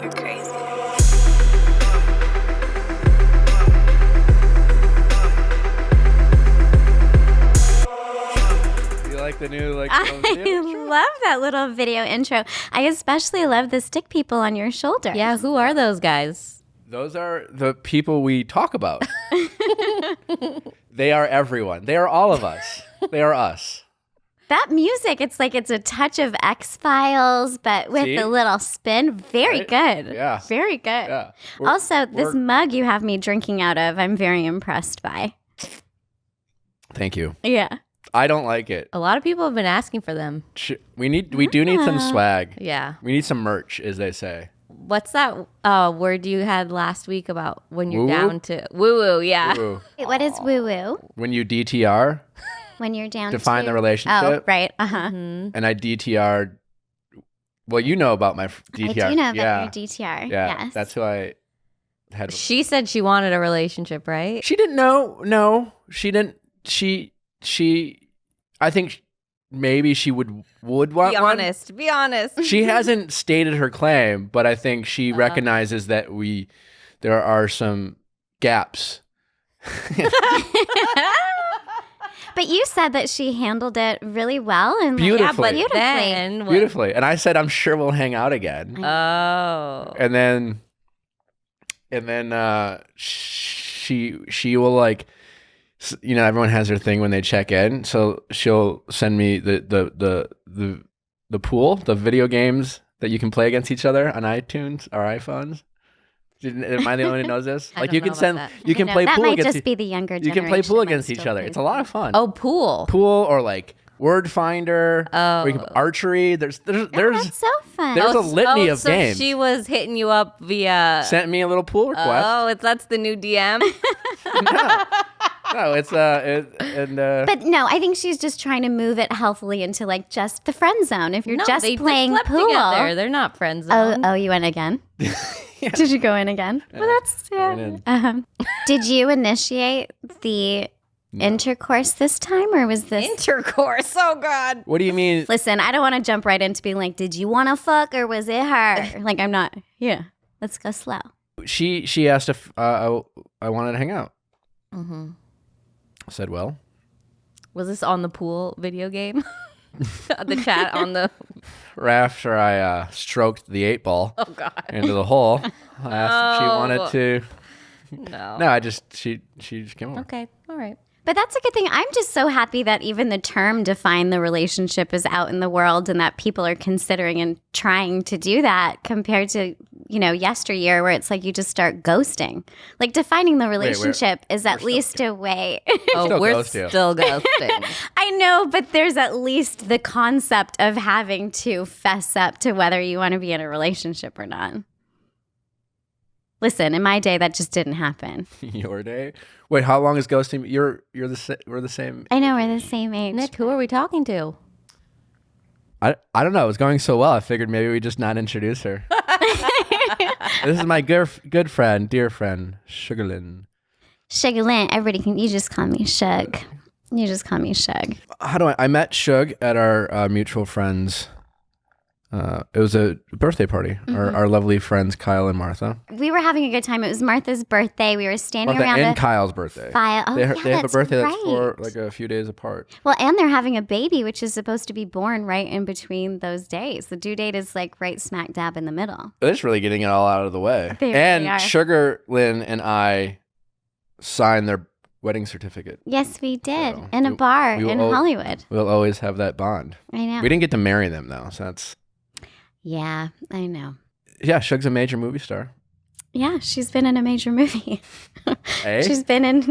You're crazy. You like the new I love that little video intro. I especially love the stick people on your shoulder. Yeah, who are those guys? Those are the people we talk about. They are everyone. They are all of us. They are us. That music, it's like it's a touch of X-Files, but with a little spin. Very good. Yeah. Very good. Yeah. Also, this mug you have me drinking out of, I'm very impressed by. Thank you. Yeah. I don't like it. A lot of people have been asking for them. We do need some swag. Yeah. We need some merch, as they say. What's that word you had last week about when you're Woo-woo? down to woo-woo? Yeah. Woo-woo. Wait, what is woo-woo? When you DTR, When you're down define to... the relationship. Oh, right. Uh-huh. Mm-hmm. And I DTR. Well, you know about my DTR. I do know about your DTR. Yeah. Yes. That's who I had. She said she wanted a relationship, right? She didn't know. No, she didn't. I think maybe she would want one. Be honest. She hasn't stated her claim, but I think she recognizes that there are some gaps. But you said that she handled it really well and Beautifully. beautifully. Then what- Beautifully. And I said, I'm sure we'll hang out again. Oh. And then she will like, everyone has their thing when they check in. So she'll send me the pool, the video games that you can play against each other on iTunes or iPhones. Am I the only one who knows this? I Like don't you know can about send, that. you can I know, play that pool might against. just be the younger You generation. can play pool that against each still other. plays It's a lot of fun. Oh, pool. Pool or like word finder. Oh. Or you can, archery. There's That's so fun. There's a litany of so games. She was hitting you up via. Sent me a little pool request. Oh, that's the new DM. No, it's But no, I think she's just trying to move it healthily into like just the friend zone. If you're No, just they playing slept pool. together. They're not friends. Oh, you went again? Yeah. Did you go in again? Well, that's went in. Did you initiate the intercourse this time, or was this? Intercourse. Oh God. What do you mean? Listen, I don't want to jump right into being like, did you want to fuck or was it her? Like, I'm not. Yeah, let's go slow. She asked if I wanted to hang out. Mm-hmm. I said, well. Was this on the pool video game? The chat on the. After I stroked the 8-ball Oh God. into the hole, I asked if she wanted to. No. No, she just came over. Okay. All right. But that's a good thing. I'm just so happy that even the term define the relationship is out in the world and that people are considering and trying to do that compared to, yesteryear where it's like you just start ghosting. Like defining the relationship is at least a way. Oh, Still we're ghost you. still ghosting. I know, but there's at least the concept of having to fess up to whether you want to be in a relationship or not. Listen, in my day, that just didn't happen. Your day? Wait, how long is ghosting? We're the same. I know, we're the same age. Nick, who are we talking to? I don't know. It was going so well. I figured maybe we just not introduce her. This is my good friend, dear friend, Sugar Lyn. Sugar Lyn, you just call me Shug. You just call me Shug. I met Shug at our mutual friends. It was a birthday party. Mm-hmm. Our lovely friends Kyle and Martha. We were having a good time. It was Martha's birthday. We were standing Martha around and the Kyle's birthday. fire. Oh, They yeah, have a that's birthday right. that's for like a few days apart. Well, and they're having a baby, which is supposed to be born right in between those days. The due date is like right smack dab in the middle. They're just really getting it all out of the way. They really and are. Sugar Lyn and I signed their wedding certificate. Yes, we did. So in a bar we will in Hollywood. We'll always have that bond. I know. We didn't get to marry them though, so that's Yeah, I know. yeah. Shug's a major movie star. Yeah, she's been in a major movie. Hey, She's been in,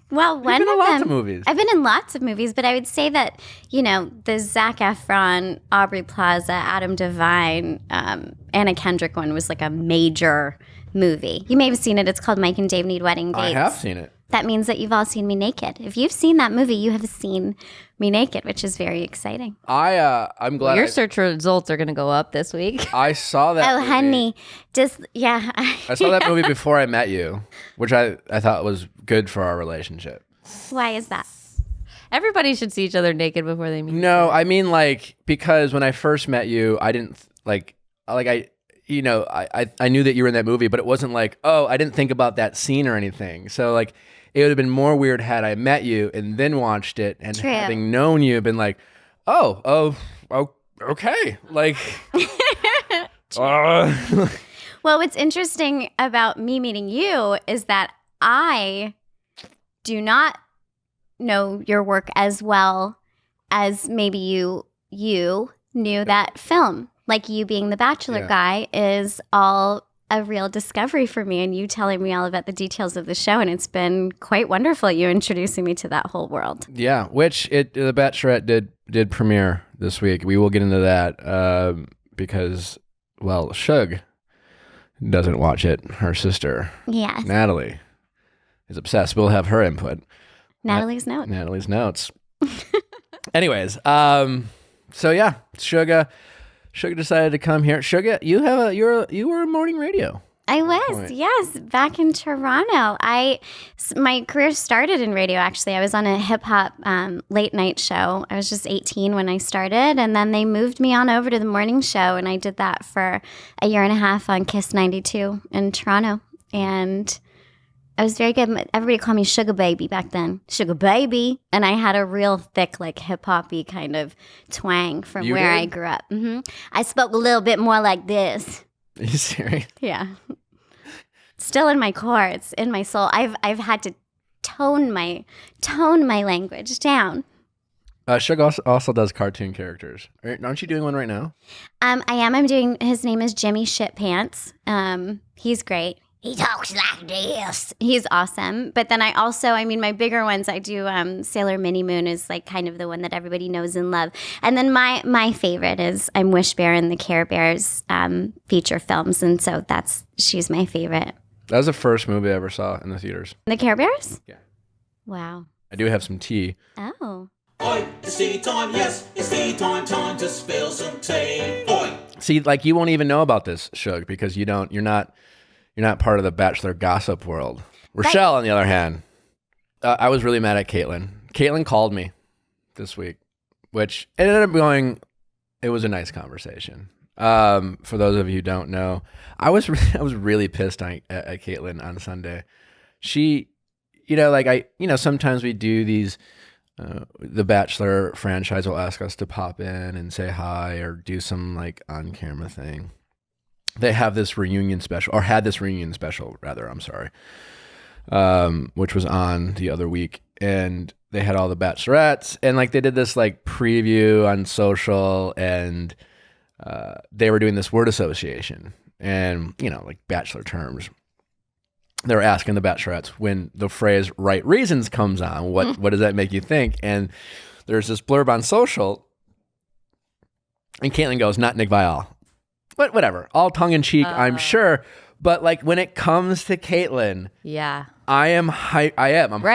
one been in of lots them. of movies. I've been in lots of movies, but I would say that, the Zac Efron, Aubrey Plaza, Adam Devine, Anna Kendrick one was like a major movie. You may have seen it. It's called Mike and Dave Need Wedding Dates. I have seen it. That means that you've all seen me naked. If you've seen that movie, you have seen me naked, which is very exciting. I'm glad. Your search results are going to go up this week. I saw that. Oh, movie. honey, yeah. I saw that movie before I met you, which I thought was good for our relationship. Why is that? Everybody should see each other naked before they meet. No, I mean like because when I first met you, I didn't like like I knew that you were in that movie, but it wasn't like, oh, I didn't think about that scene or anything. So like, it would have been more weird had I met you and then watched it, and True. having known you, been like, oh, okay, like. Well, what's interesting about me meeting you is that I do not know your work as well as maybe you knew that film. Like, you being the Bachelor guy is all a real discovery for me, and you telling me all about the details of the show, and it's been quite wonderful, you introducing me to that whole world. Yeah, which the Bachelorette did premiere this week. We will get into that because, well, Suge doesn't watch it. Her sister, Natalie, is obsessed. We'll have her input. Natalie's notes. Anyways, so yeah, Sugar decided to come here. Sugar, you were in morning radio. I was, yes, back in Toronto. My career started in radio, actually. I was on a hip-hop late night show. I was just 18 when I started, and then they moved me on over to the morning show, and I did that for a year and a half on Kiss 92 in Toronto, and I was very good. Everybody called me Sugar Baby back then. Sugar Baby. And I had a real thick, like, hip-hop-y kind of twang from where I grew up. I spoke a little bit more like this. Are you serious? Yeah. Still in my core. It's in my soul. I've had to tone my language down. Sugar also does cartoon characters. Aren't you doing one right now? I am. I'm doing, his name is Jimmy Shitpants. He's great. He talks like this. He's awesome. But then my bigger ones, I do Sailor Mini Moon is like kind of the one that everybody knows and love. And then my favorite is I'm Wish Bear in the Care Bears feature films. And so she's my favorite. That was the first movie I ever saw in the theaters. The Care Bears? Yeah. Wow. I do have some tea. Oh. Oi, it's tea time, yes, it's tea time to spill some tea. Oi. See, like, you won't even know about this, Shug, because you're not part of the Bachelor gossip world. Rochelle, on the other hand, I was really mad at Kaitlyn. Kaitlyn called me this week, which it ended up going, it was a nice conversation. For those of you who don't know, I was really pissed at Kaitlyn on Sunday. She, sometimes we do these, the Bachelor franchise will ask us to pop in and say hi or do some like on-camera thing. They have this reunion special, or had this reunion special, rather, I'm sorry, which was on the other week. And they had all the Bachelorettes, and like they did this like preview on social, and they were doing this word association and, like Bachelor terms. They were asking the Bachelorettes when the phrase right reasons comes on, what does that make you think? And there's this blurb on social, and Kaitlyn goes, not Nick Viall. But whatever, all tongue in cheek, I'm sure. But like when it comes to Kaitlyn, Yeah. I'm Right.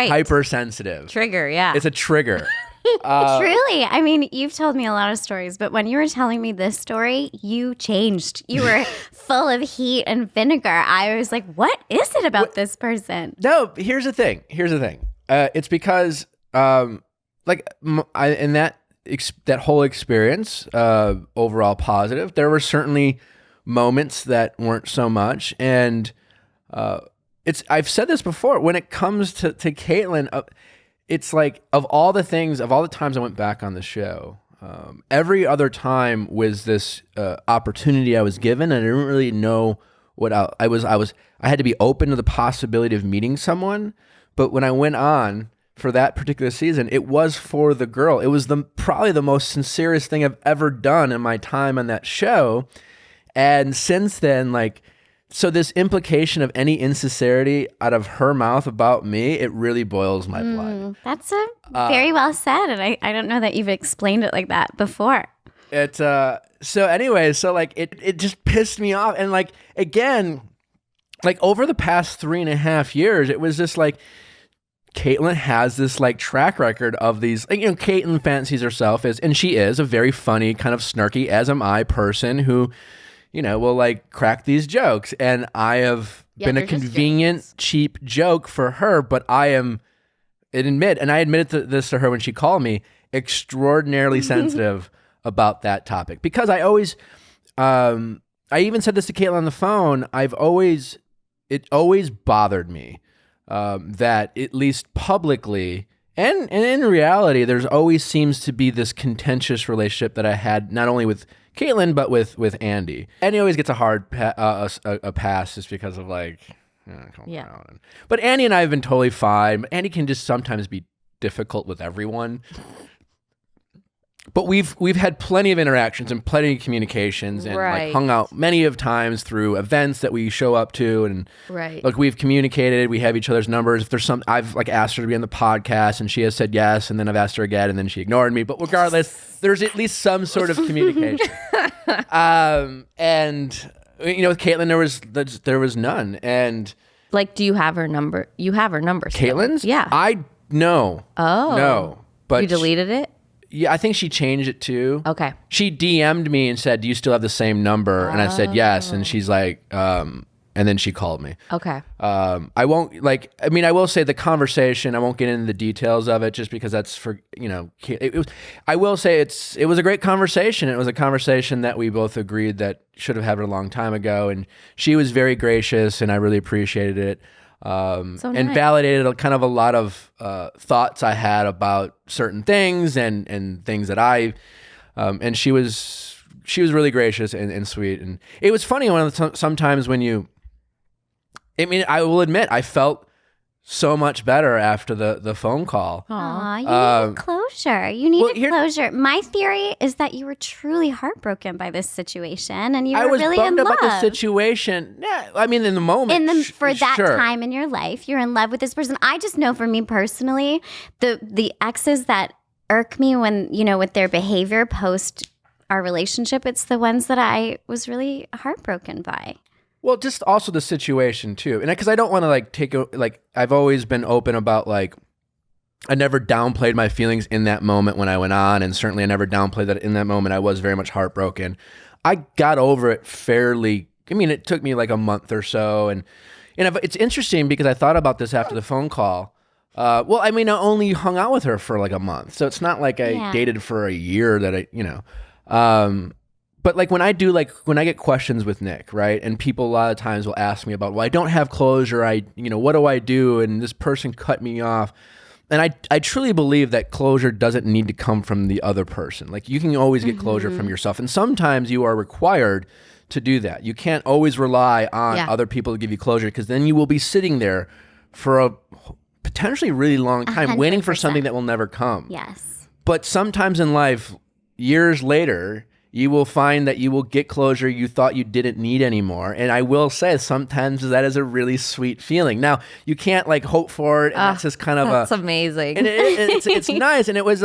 hypersensitive. Trigger, yeah. It's a trigger. Truly. I mean, you've told me a lot of stories, but when you were telling me this story, you changed. You were full of heat and vinegar. I was like, what is it about this person? No, here's the thing. It's because in that whole experience, overall positive. There were certainly moments that weren't so much, and I've said this before. When it comes to Kaitlyn, it's like of all the times I went back on the show, every other time was this opportunity I was given, and I didn't really know what I had to be open to the possibility of meeting someone. But when I went on for that particular season, it was for the girl. It was probably the most sincerest thing I've ever done in my time on that show. And since then, so this implication of any insincerity out of her mouth about me, it really boils my blood. That's very well said. And I don't know that you've explained it like that before. It just pissed me off. And again, over the past 3.5 years, it was just Kaitlyn has this track record of these, Kaitlyn fancies herself as, and she is a very funny, kind of snarky, as am I, person who, will crack these jokes. And I have been a convenient, cheap joke for her, but I admitted this to her when she called me, extraordinarily sensitive about that topic, because I always, I even said this to Kaitlyn on the phone. It always bothered me that at least publicly and in reality, there's always seems to be this contentious relationship that I had not only with Kaitlyn but with Andy. Andy always gets a hard a pass just because of like, Yeah. But Andy and I have been totally fine. Andy can just sometimes be difficult with everyone. But we've had plenty of interactions and plenty of communications and like hung out many of times through events that we show up to, and like we've communicated. We have each other's numbers. If there's some, I've like asked her to be on the podcast and she has said yes, and then I've asked her again and then she ignored me. But regardless, there's at least some sort of communication. And you know, with Kaitlyn there was none. And like, do you have her number? You have her number still? Kaitlyn's? Yeah. No. But you deleted it? Yeah, I think she changed it too. Okay. She DM'd me and said, "Do you still have the same number?" And I said yes, and she's like, and then she called me. Okay. I won't like. I mean, I will say the conversation. I won't get into the details of it, just because that's for It was. I will say it was a great conversation. It was a conversation that we both agreed that should have happened a long time ago, and she was very gracious, and I really appreciated it. And validated kind of a lot of thoughts I had about certain things and things that and she was really gracious and sweet. And it was funny sometimes when I will admit I felt so much better after the phone call. Aw, you need closure. You needed closure. My theory is that you were truly heartbroken by this situation, and you were really in love. I was bummed about the situation. Yeah, I mean, in the moment, for that time in your life, you're in love with this person. I just know, for me personally, the exes that irk me when with their behavior post our relationship, it's the ones that I was really heartbroken by. Well, just also the situation too, and because I don't want to I've always been open about I never downplayed my feelings in that moment when I went on, and certainly I never downplayed that in that moment I was very much heartbroken. I got over it fairly. I mean, it took me like a month or so, and it's interesting because I thought about this after the phone call. Well, I mean, I only hung out with her for like a month, so it's not like I dated for a year that But like when I get questions with Nick, right? And people a lot of times will ask me about, well, I don't have closure. What do I do? And this person cut me off. And I truly believe that closure doesn't need to come from the other person. Like you can always get closure from yourself. And sometimes you are required to do that. You can't always rely on other people to give you closure, because then you will be sitting there for a potentially really long time 100%. Waiting for something that will never come. Yes. But sometimes in life, years later, you will find that you will get closure you thought you didn't need anymore. And I will say sometimes that is a really sweet feeling. Now, you can't hope for it. And that's just kind of that's amazing. And it's nice. And it was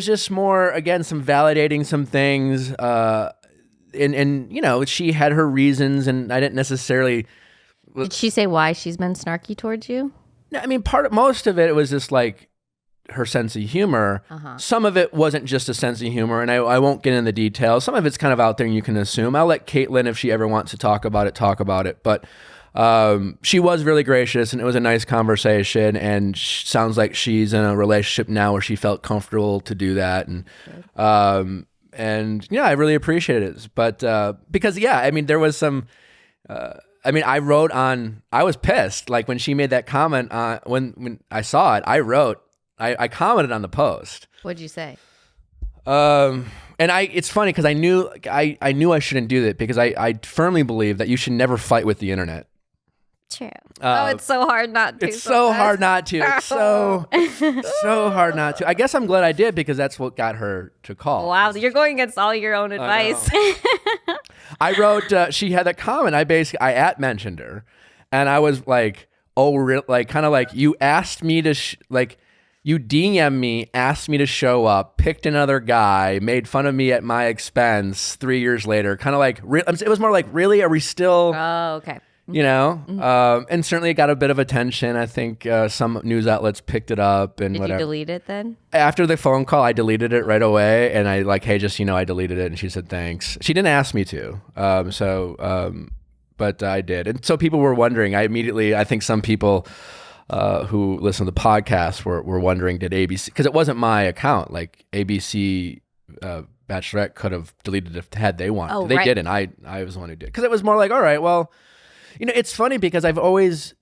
just more, again, some validating some things. And she had her reasons, and I didn't necessarily. Did she say why she's been snarky towards you? No, I mean, most of it was just her sense of humor. Some of it wasn't just a sense of humor, and I won't get into the details. Some of it's kind of out there and you can assume. I'll let Kaitlyn, if she ever wants to talk about it. But she was really gracious, and it was a nice conversation, and sounds like she's in a relationship now where she felt comfortable to do that. And I really appreciated it. But because I mean, there was some I was pissed when she made that comment when I saw it. I commented on the post. What'd you say? And it's funny because I knew I shouldn't do that, because I firmly believe that you should never fight with the internet. True. It's so hard not to. It's so hard not to. It's so hard not to. I guess I'm glad I did, because that's what got her to call. Wow, you're going against all your own advice. I wrote. She had a comment. I mentioned her, and I was like, oh, really? Kind of you asked me to you DM'd me, asked me to show up, picked another guy, made fun of me at my expense 3 years later. Kind of it was more really, are we still? Oh, okay. And certainly it got a bit of attention. I think some news outlets picked it up and whatever. Did you delete it then? After the phone call, I deleted it right away. And I hey, just, I deleted it. And she said, thanks. She didn't ask me to. But I did. And so people were wondering. I think some people who listen to the podcast were wondering, did ABC, because it wasn't my account, ABC Bachelorette could have deleted it had they wanted. Oh, They right. didn't. I was the one who did. Because it was more like, all right, well, it's funny because it always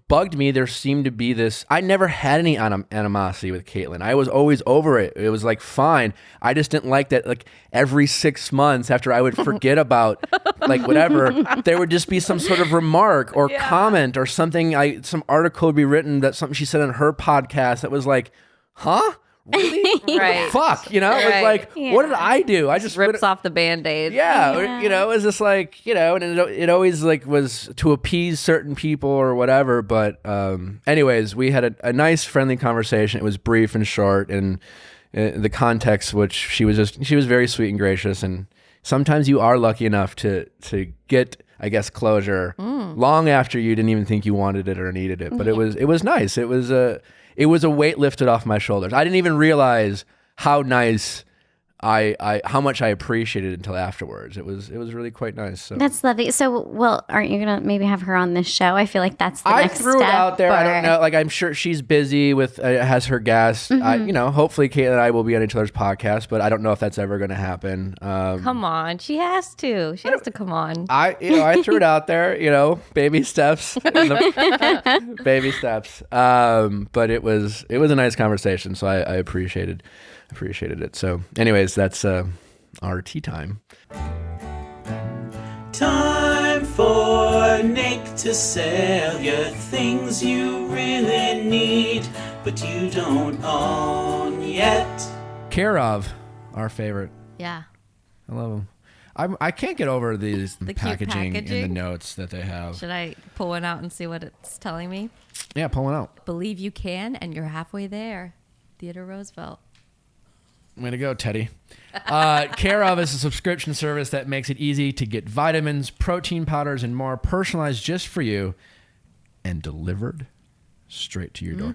bugged me. There seemed to be this. I never had any animosity with Kaitlyn. I was always over it. It was like fine. I just didn't like that. Like every 6 months after I would forget about like whatever, there would just be some sort of remark or comment or something. Some article would be written that something she said on her podcast that was like, huh? Really? Right. Fuck, it was like, what did I do? I just Rips off the Band-Aid. yeah, it was just like, and it always like was to appease certain people or whatever. But anyways, we had a nice friendly conversation. It was brief and short, and the context, which she was very sweet and gracious. And sometimes you are lucky enough to get, I guess, closure long after you didn't even think you wanted it or needed it. But it was nice. It was a weight lifted off my shoulders. I didn't even realize how nice how much I appreciated it until afterwards. It was really quite nice. So. That's lovely. So, well, aren't you gonna maybe have her on this show? I feel like that's the I next threw step. it out there. I or- don't know. Like I'm sure she's busy with has her guests. Hopefully Kaitlyn and I will be on each other's podcast, but I don't know if that's ever going to happen. Come on. She has to. She has to come on. I threw it out there. Baby steps, baby steps. But it was a nice conversation, so I appreciated it. So, anyways, that's our tea time. Time for Nick to sell you things you really need, but you don't own yet. Care of, our favorite. Yeah. I love them. I can't get over these The cute packaging and the packaging? notes that they have. Should I pull one out and see what it's telling me? Yeah, pull one out. Believe you can, and you're halfway there. Theodore Roosevelt. Way to go, Teddy. Care of is a subscription service that makes it easy to get vitamins, protein powders, and more personalized just for you and delivered straight to your door.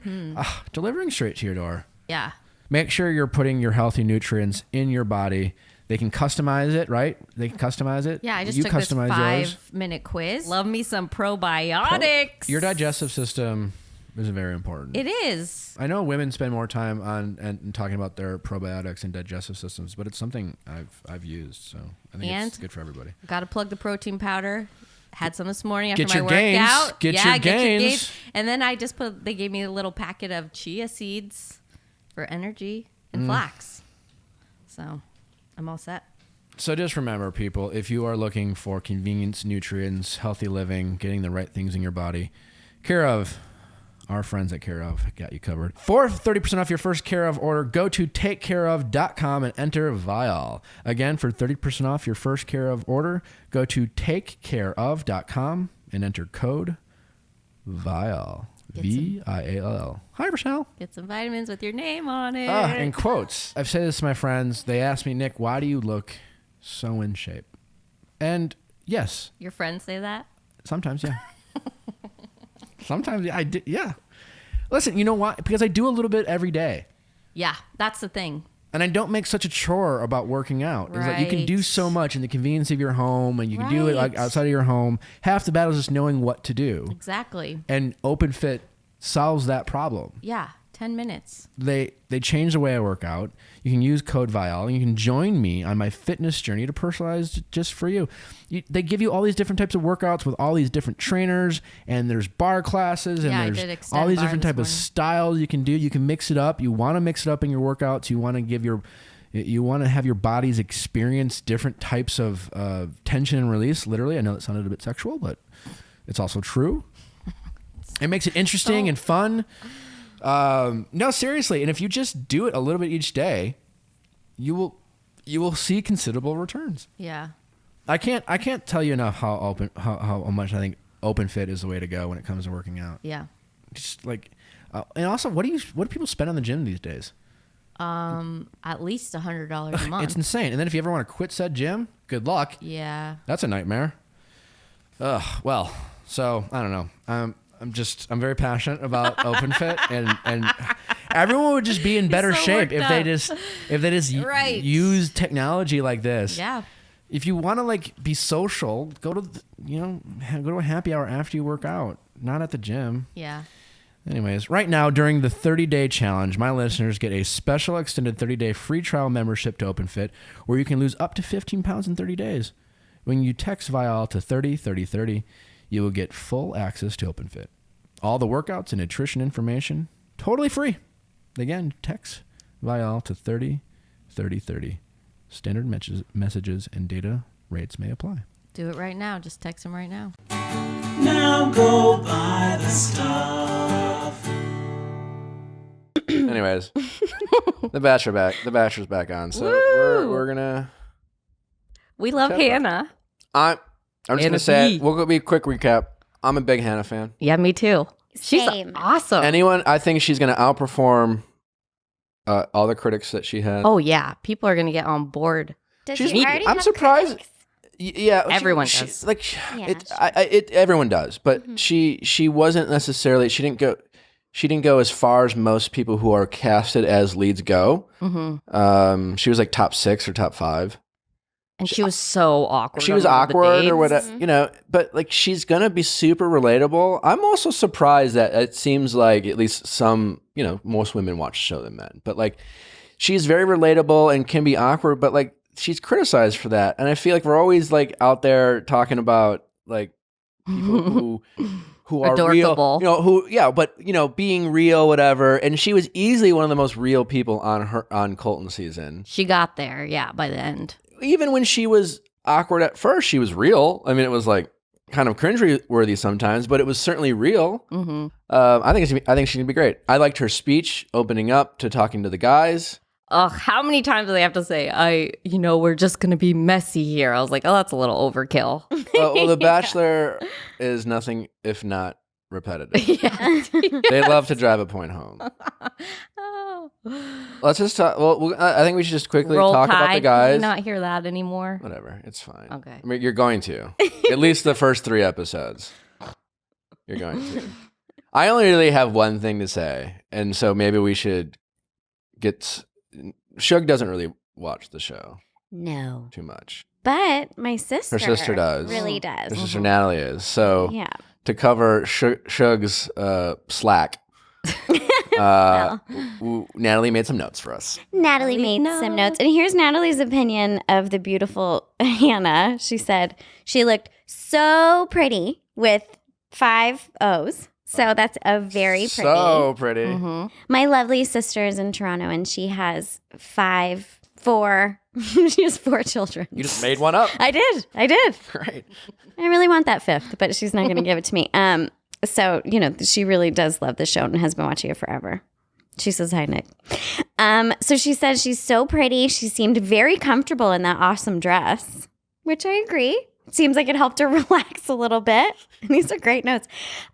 Delivering straight to your door. Yeah. Make sure you're putting your healthy nutrients in your body. They can customize it, right? They can customize it. Yeah, I just you took this customize yours. 5-minute quiz. Love me some probiotics. Your digestive system is very important. It is. I know women spend more time on and talking about their probiotics and digestive systems, but it's something I've used, so I think it's good for everybody. Got to plug the protein powder. Had some this morning after Get my your gains. workout. Get your gains. And then I just they gave me a little packet of chia seeds for energy and flax. So I'm all set. So just remember, people, if you are looking for convenience, nutrients, healthy living, getting the right things in your body, Care of, our friends at Care of got you covered. For 30% off your first Care of order, go to takecareof.com and enter Viall. Again, for 30% off your first Care of order, go to takecareof.com and enter code Viall. Viall. Hi, Rochelle. Get some vitamins with your name on it. In quotes, I've said this to my friends. They ask me, Nick, why do you look so in shape? And yes, Your friends say that? sometimes, yeah. Sometimes, yeah, I do, yeah. Listen, you know why? Because I do a little bit every day. Yeah, that's the thing. And I don't make such a chore about working out. It's like you can do Right. so much in the convenience of your home, and you can do it like Right. outside of your home. Half the battle is just knowing what to do. Exactly. And OpenFit solves that problem. Yeah, 10 minutes. They change the way I work out. You can use code Viall, and you can join me on my fitness journey to personalize just for you. They give you all these different types of workouts with all these different trainers, and there's bar classes, and Yeah, I did there's extend all these bar different this type of morning. styles you can do. You can mix it up. You want to mix it up in your workouts. You want to have your bodies experience different types of tension and release. Literally, I know that sounded a bit sexual, but it's also true. It makes it interesting and fun. No, seriously. And if you just do it a little bit each day, you will see considerable returns. Yeah. I can't tell you enough how much I think OpenFit is the way to go when it comes to working out. Yeah. Just like, and also, what do people spend on the gym these days? At least $100 a month. It's insane. And then if you ever want to quit said gym, good luck. Yeah. That's a nightmare. Well, so I don't know. I'm very passionate about OpenFit, and everyone would just be in better so shape worked if they just Right. use technology like this. Yeah. If you want to like be social, go to a happy hour after you work out, not at the gym. Yeah. Anyways, right now during the 30-day challenge, my listeners get a special extended 30-day free trial membership to OpenFit where you can lose up to 15 pounds in 30 days. When you text Viall to 303030, you will get full access to OpenFit. All the workouts and nutrition information, totally free. Again, text Viall to 303030. Standard messages and data rates may apply. Do it right now. Just text him right now. Now go buy the stuff. Anyways, the Bachelor's back on. So we're gonna. We love Chat Hannah. I'm just gonna say it. We'll be a quick recap. I'm a big Hannah fan. Yeah, me too. She's Same. awesome. I think she's gonna outperform all the critics that she had. Oh yeah, people are gonna get on board. Does She's- she already I'm have surprised- critics? Yeah, Everyone does. Yeah, everyone does, but she wasn't necessarily. She didn't go as far as most people who are casted as leads go. Mm-hmm. She was like top 6 or top 5. And she was so awkward. She was on one of the awkward or dates. whatever, but like she's gonna be super relatable. I'm also surprised that it seems like at least some, most women watch the show than men, but like she's very relatable and can be awkward, but like she's criticized for that. And I feel like we're always like out there talking about like people who are Adorkable. real, but being real, whatever. And she was easily one of the most real people on Colton season. She got there, yeah, by the end. Even when she was awkward at first, she was real. I mean, it was like kind of cringe-worthy sometimes, but it was certainly real. Mm-hmm. I think she's gonna be great. I liked her speech opening up to talking to the guys. Ugh, how many times do they have to say, we're just going to be messy here? I was like, oh, that's a little overkill. Well, The Bachelor is nothing if not repetitive. Yeah. They love to drive a point home. Oh. Let's just talk. Well, I think we should just quickly Roll talk about Tide. the guys. Can we not hear that anymore? Whatever, it's fine. Okay. I mean, you're going to. At least the first 3 episodes. You're going to. I only really have one thing to say, and so maybe we should get. Shug doesn't really watch the show No. too much. But my sister. Her sister does. Really does. Her sister Natalie is. So Yeah. to cover Shug's slack, Natalie made some notes for us. Natalie made some notes. And here's Natalie's opinion of the beautiful Hannah. She said she looked so pretty with 5 O's. So that's a very pretty. So pretty. Mm-hmm. My lovely sister is in Toronto and she has 4 she has 4 children. You just made one up. I did. Great. I really want that 5th, but she's not going to give it to me. So, she really does love the show and has been watching it forever. She says, hi, Nick. So she said she's so pretty. She seemed very comfortable in that awesome dress, which I agree. It seems like it helped her relax a little bit. And these are great notes.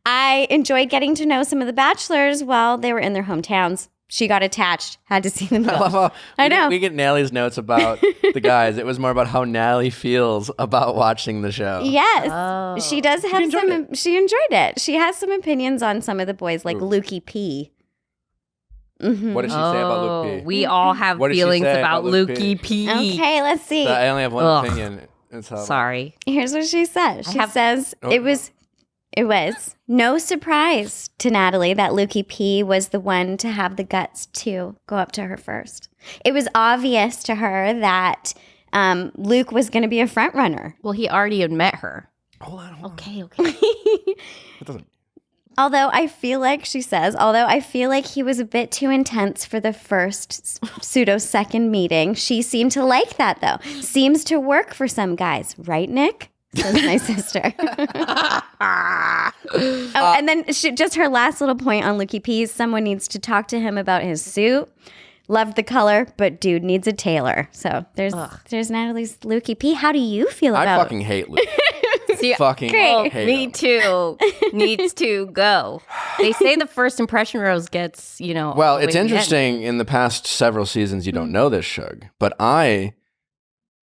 I enjoyed getting to know some of the bachelors while they were in their hometowns. She got attached. Had to see them I love go. how I know. we get Natalie's notes about the guys. It was more about how Natalie feels about watching the show. Yes. Oh. She does have enjoyed she enjoyed it. She has some opinions on some of the boys, like Lukey P. Mm-hmm. What did she say about Luke P? We all have What did she feelings say about about Luke Lukey P. Okay, let's see. I only have one Ugh. opinion. It's how Sorry. Here's what she says. She says Oh. it was no surprise to Natalie that Lukey P was the one to have the guts to go up to her first. It was obvious to her that Luke was going to be a front runner. Well, he already had met her. Hold on. Okay. It doesn't. Although I feel like he was a bit too intense for the first pseudo second meeting. She seemed to like that though. Seems to work for some guys, right, Nick? Says my sister. And then just her last little point on Lukey P. Someone needs to talk to him about his suit. Loved the color, but dude needs a tailor. So there's Natalie's Lukey P. How do you feel about I fucking hate Luke. See, fucking Great. hate me him. too. Needs to go. They say the first impression rose gets, Well, all the it's way to the end. interesting. In the past several seasons, you don't know this, Shug, but I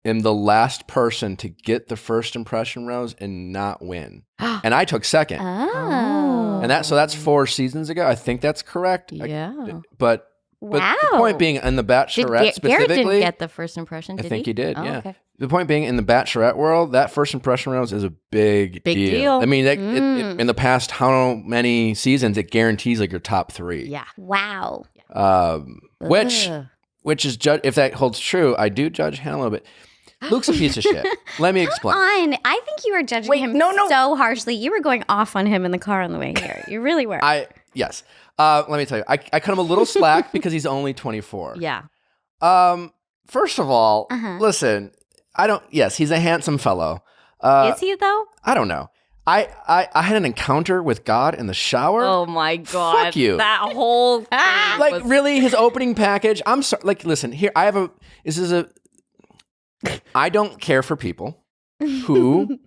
am the last person to get the first impression rose and not win, and I took second. Oh. And that's 4 seasons ago. I think that's correct. Yeah. But Wow. But the point being, in the Bachelorette Garrett specifically, didn't get the first impression, did I think he? he did. Oh, Yeah. okay. The point being, in the Bachelorette world, that first impression rose is a big deal. I mean, in the past how many seasons, it guarantees like your top 3. Yeah. Wow. Which Ugh. is if that holds true, I do judge Hannah a little bit. Luke's a piece of shit. Let me explain. I think you were judging him so harshly. You were going off on him in the car on the way here. You really were. Yes. Let me tell you, I cut him a little slack because he's only 24. Yeah. First of all, listen, yes, he's a handsome fellow. Is he though? I don't know. I had an encounter with God in the shower. Oh my God. Fuck you. That whole thing Like, was- really, his opening package. I'm sorry. Like, listen, here, I don't care for people who,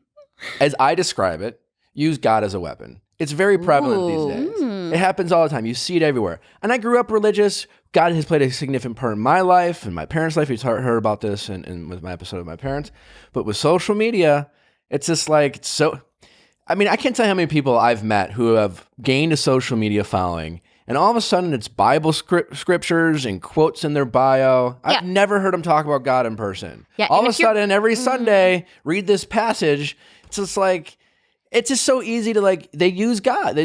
as I describe it, use God as a weapon. It's very prevalent these days. It happens all the time. You see it everywhere. And I grew up religious. God has played a significant part in my life and my parents' life. We've heard about this and with my episode of my parents. But with social media, it's just like, it's so... I mean, I can't tell you how many people I've met who have gained a social media following, and all of a sudden it's Bible scriptures and quotes in their bio. I've never heard them talk about God in person. Yeah, all and of a if you're- sudden, every Sunday, read this passage. It's just like, it's just so easy to like, they use God.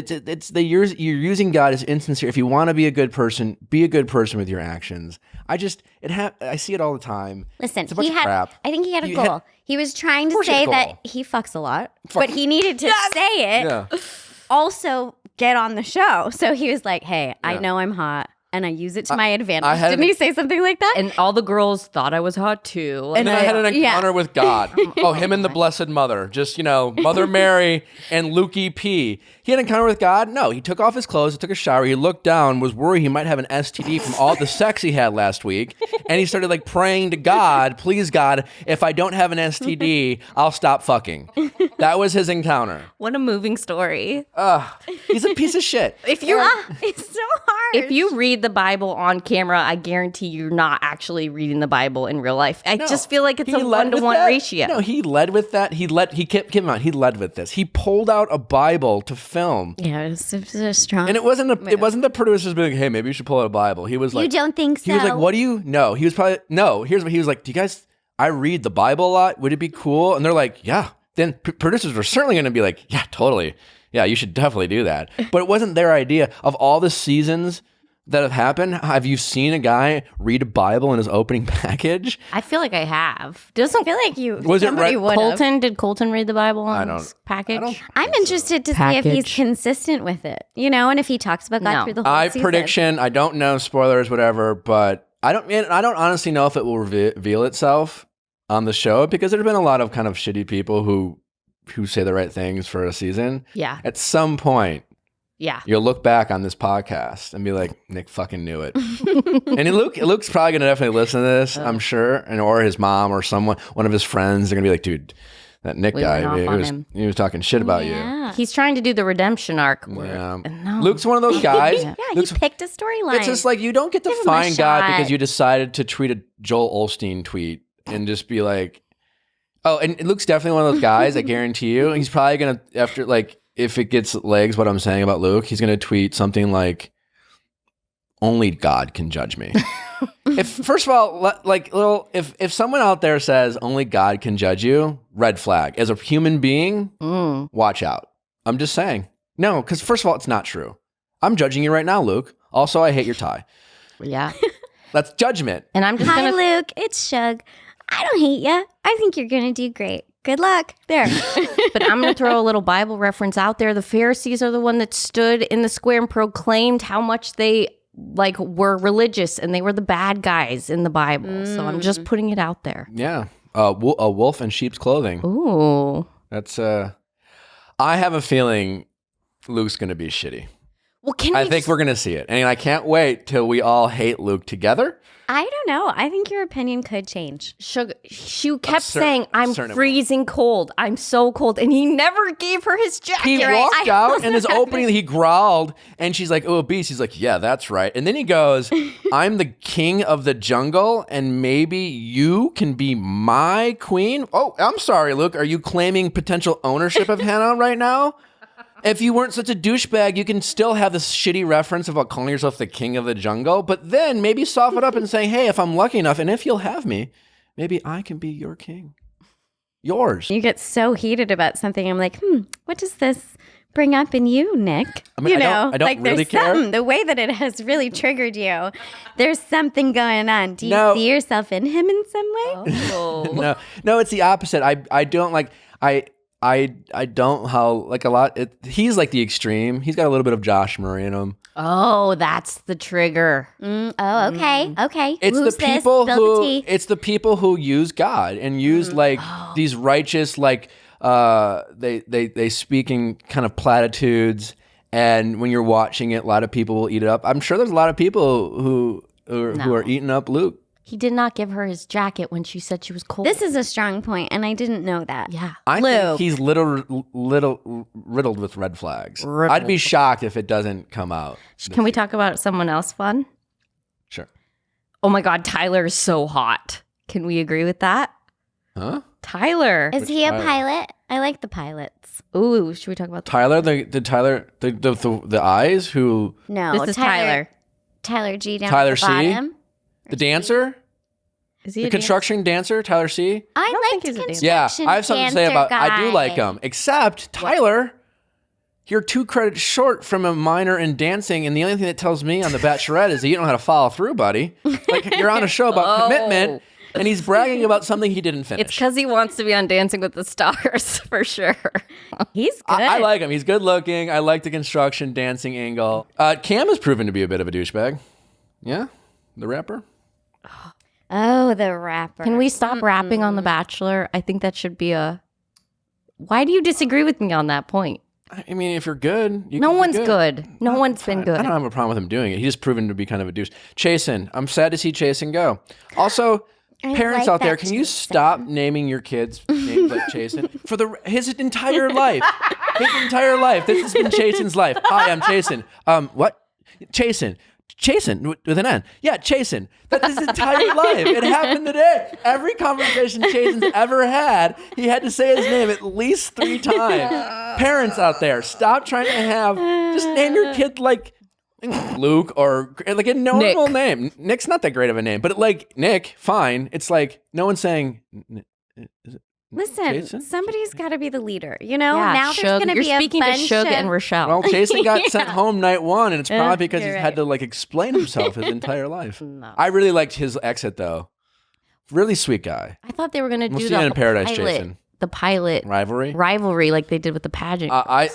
You're using God as insincere. If you want to be a good person with your actions. I see it all the time. Listen, it's a bunch of crap. I think he had a You goal. had- He was trying to course he had say a that goal. he fucks a lot, but he needed to say it. Yeah. Also, get on the show. So he was like, "Hey, I Yeah. know I'm hot, and I use it to my advantage." I had Didn't he say something like that? and all the girls thought I was hot too. And then I had an encounter with God. Oh, him and the Blessed Mother. Just, Mother Mary and Lukey P. He had an encounter with God? No. He took off his clothes, he took a shower, he looked down, was worried he might have an STD from all the sex he had last week. And he started like praying to God, please God, if I don't have an STD, I'll stop fucking. That was his encounter. What a moving story. He's a piece of shit. If you It's so hard. if you read the Bible on camera, I guarantee you're not actually reading the Bible in real life. I just feel like it's He a led with 1-to-1 that. ratio. No, he led with that. He led with this. He pulled out a Bible to film. yeah, it was strong. And it wasn't the producers being like, hey, maybe you should pull out a Bible. He was like, you don't think so? he was like, what do you know? He was probably, no, here's what he was like, do you guys, I read the Bible a lot. Would it be cool? And they're like, yeah. Then producers were certainly going to be like, yeah, totally. Yeah, you should definitely do that. But it wasn't their idea. Of all the seasons that have happened, have you seen a guy read a Bible in his opening package? I feel like I have. I feel like you. Was it somebody right- would have. Colton, did Colton read the Bible on I don't- his package? I'm interested to see if he's Package. consistent with it, and if he talks about God No. through the whole season. Prediction, I don't know, spoilers, whatever, but I don't honestly know if it will reveal itself on the show, because there's been a lot of kind of shitty people who say the right things for a season. Yeah. At some point, Yeah. you'll look back on this podcast and be like, Nick fucking knew it. And Luke's probably gonna definitely listen to this, I'm sure, and or his mom or one of his friends are gonna be like, dude, that Nick We went guy, off on him. he was talking shit about you. Yeah. He's trying to do the redemption arc. Yeah. No. Luke's one of those guys. Yeah, Luke's, he picked a storyline. it's just like, you don't get to Give him a find God shot. because you decided to tweet a Joel Osteen tweet and just be like, oh, and Luke's definitely one of those guys, I guarantee you. He's probably going to, after like, if it gets legs, what I'm saying about Luke, he's going to tweet something like, only God can judge me. First of all, if someone out there says only God can judge you, red flag. As a human being, watch out. I'm just saying. No, because first of all, it's not true. I'm judging you right now, Luke. Also, I hate your tie. Yeah. That's judgment. And I'm just Hi, going to. Luke. It's Shug. I don't hate you. I think you're gonna do great. Good luck. There. But I'm going to throw a little Bible reference out there. The Pharisees are the one that stood in the square and proclaimed how much they were religious, and they were the bad guys in the Bible. So I'm just putting it out there. Yeah. A wolf in sheep's clothing. Ooh. That's I have a feeling Luke's gonna be shitty. Well, can I think we're gonna see it, and I can't wait till we all hate Luke together. I don't know. I think your opinion could change. Sugar, she kept certain- saying, I'm certain it freezing cold. I'm so cold. And he never gave her his jacket. He walked out and his opening, he growled, and she's like, "Oh, beast." He's like, "Yeah, that's right." And then he goes, "I'm the king of the jungle, and maybe you can be my queen." Oh, I'm sorry, Luke. Are you claiming potential ownership of Hannah right now? If you weren't such a douchebag, you can still have this shitty reference about calling yourself the king of the jungle, but then maybe soften it up and say, hey, if I'm lucky enough, and if you'll have me, maybe I can be your king. Yours. You get so heated about something. I'm like, what does this bring up in you, Nick? I mean, you know, I don't like really there's care. something, the way that it has really triggered you. There's something going on. Do you see yourself in him in some way? Oh. No, it's the opposite. I don't like, I don't how like a lot. He's like the extreme. He's got a little bit of Josh Murray in him. Oh, that's the trigger. Oh, okay. Okay. It's Who's the people this? Spill the tea. it's the people who use God and use like these righteous like they speak in kind of platitudes, and when you're watching it, a lot of people will eat it up. I'm sure there's a lot of people who are eating up Luke. He did not give her his jacket when she said she was cold. This is a strong point, and I didn't know that. Yeah. I Luke. think he's riddled with red flags. Riddled. I'd be shocked if it doesn't come out. Can we talk about someone else fun? Sure. Oh my God, Tyler is so hot. Can we agree with that? Huh? Tyler. Is he a pilot? pilot? I like the pilots. Ooh, should we talk about Tyler, the eyes who No, This is Tyler. Tyler G down Tyler at the C? bottom. the dancer, Is he the a construction dancer, Tyler C. I don't like think the he's a dancer. Yeah, construction I have something to say dancer about. I do guy. like him, except Tyler. You're 2 credits short from a minor in dancing, and the only thing that tells me on The Bachelorette is that you don't know how to follow through, buddy. Like you're on a show about commitment, and he's bragging about something he didn't finish. It's because he wants to be on Dancing with the Stars, for sure. He's good. I like him. He's good looking. I like the construction dancing angle. Cam has proven to be a bit of a douchebag. Yeah, the rapper. Oh, the rapper. Can we stop rapping on The Bachelor? I think that should be a... Why do you disagree with me on that point? I mean, if you're good, you No can be one's good. No one's been I good. don't have a problem with him doing it. He's just proven to be kind of a douche. Chasen, I'm sad to see Chasen go. Also, I parents like out there, that can you Chasen. stop naming your kids names like Chasen for his entire life? His entire life. This has been Chasen's life. Hi, I'm Chasen. What? Chasen with an N. Yeah, Chasen. That's his entire life. It happened today. Every conversation Chasen's ever had, he had to say his name at least 3 times. Parents out there, stop trying to just name your kid like Luke or like a normal name. Nick's not that great of a name, but like Nick, fine. It's like no one's saying. Is it Listen, Chasen? somebody's got to be the leader. You know, Yeah, now there's Shug. going to You're be a speaking to bunch Shug of... and Rochelle. Well, Chasen got sent home night 1, and it's probably because he's you're had to like explain himself his entire life. I really liked his exit though. Really sweet guy. I thought they were going to We'll do see you in Paradise, pilot, Jason. the pilot Rivalry. like they did with the pageant. I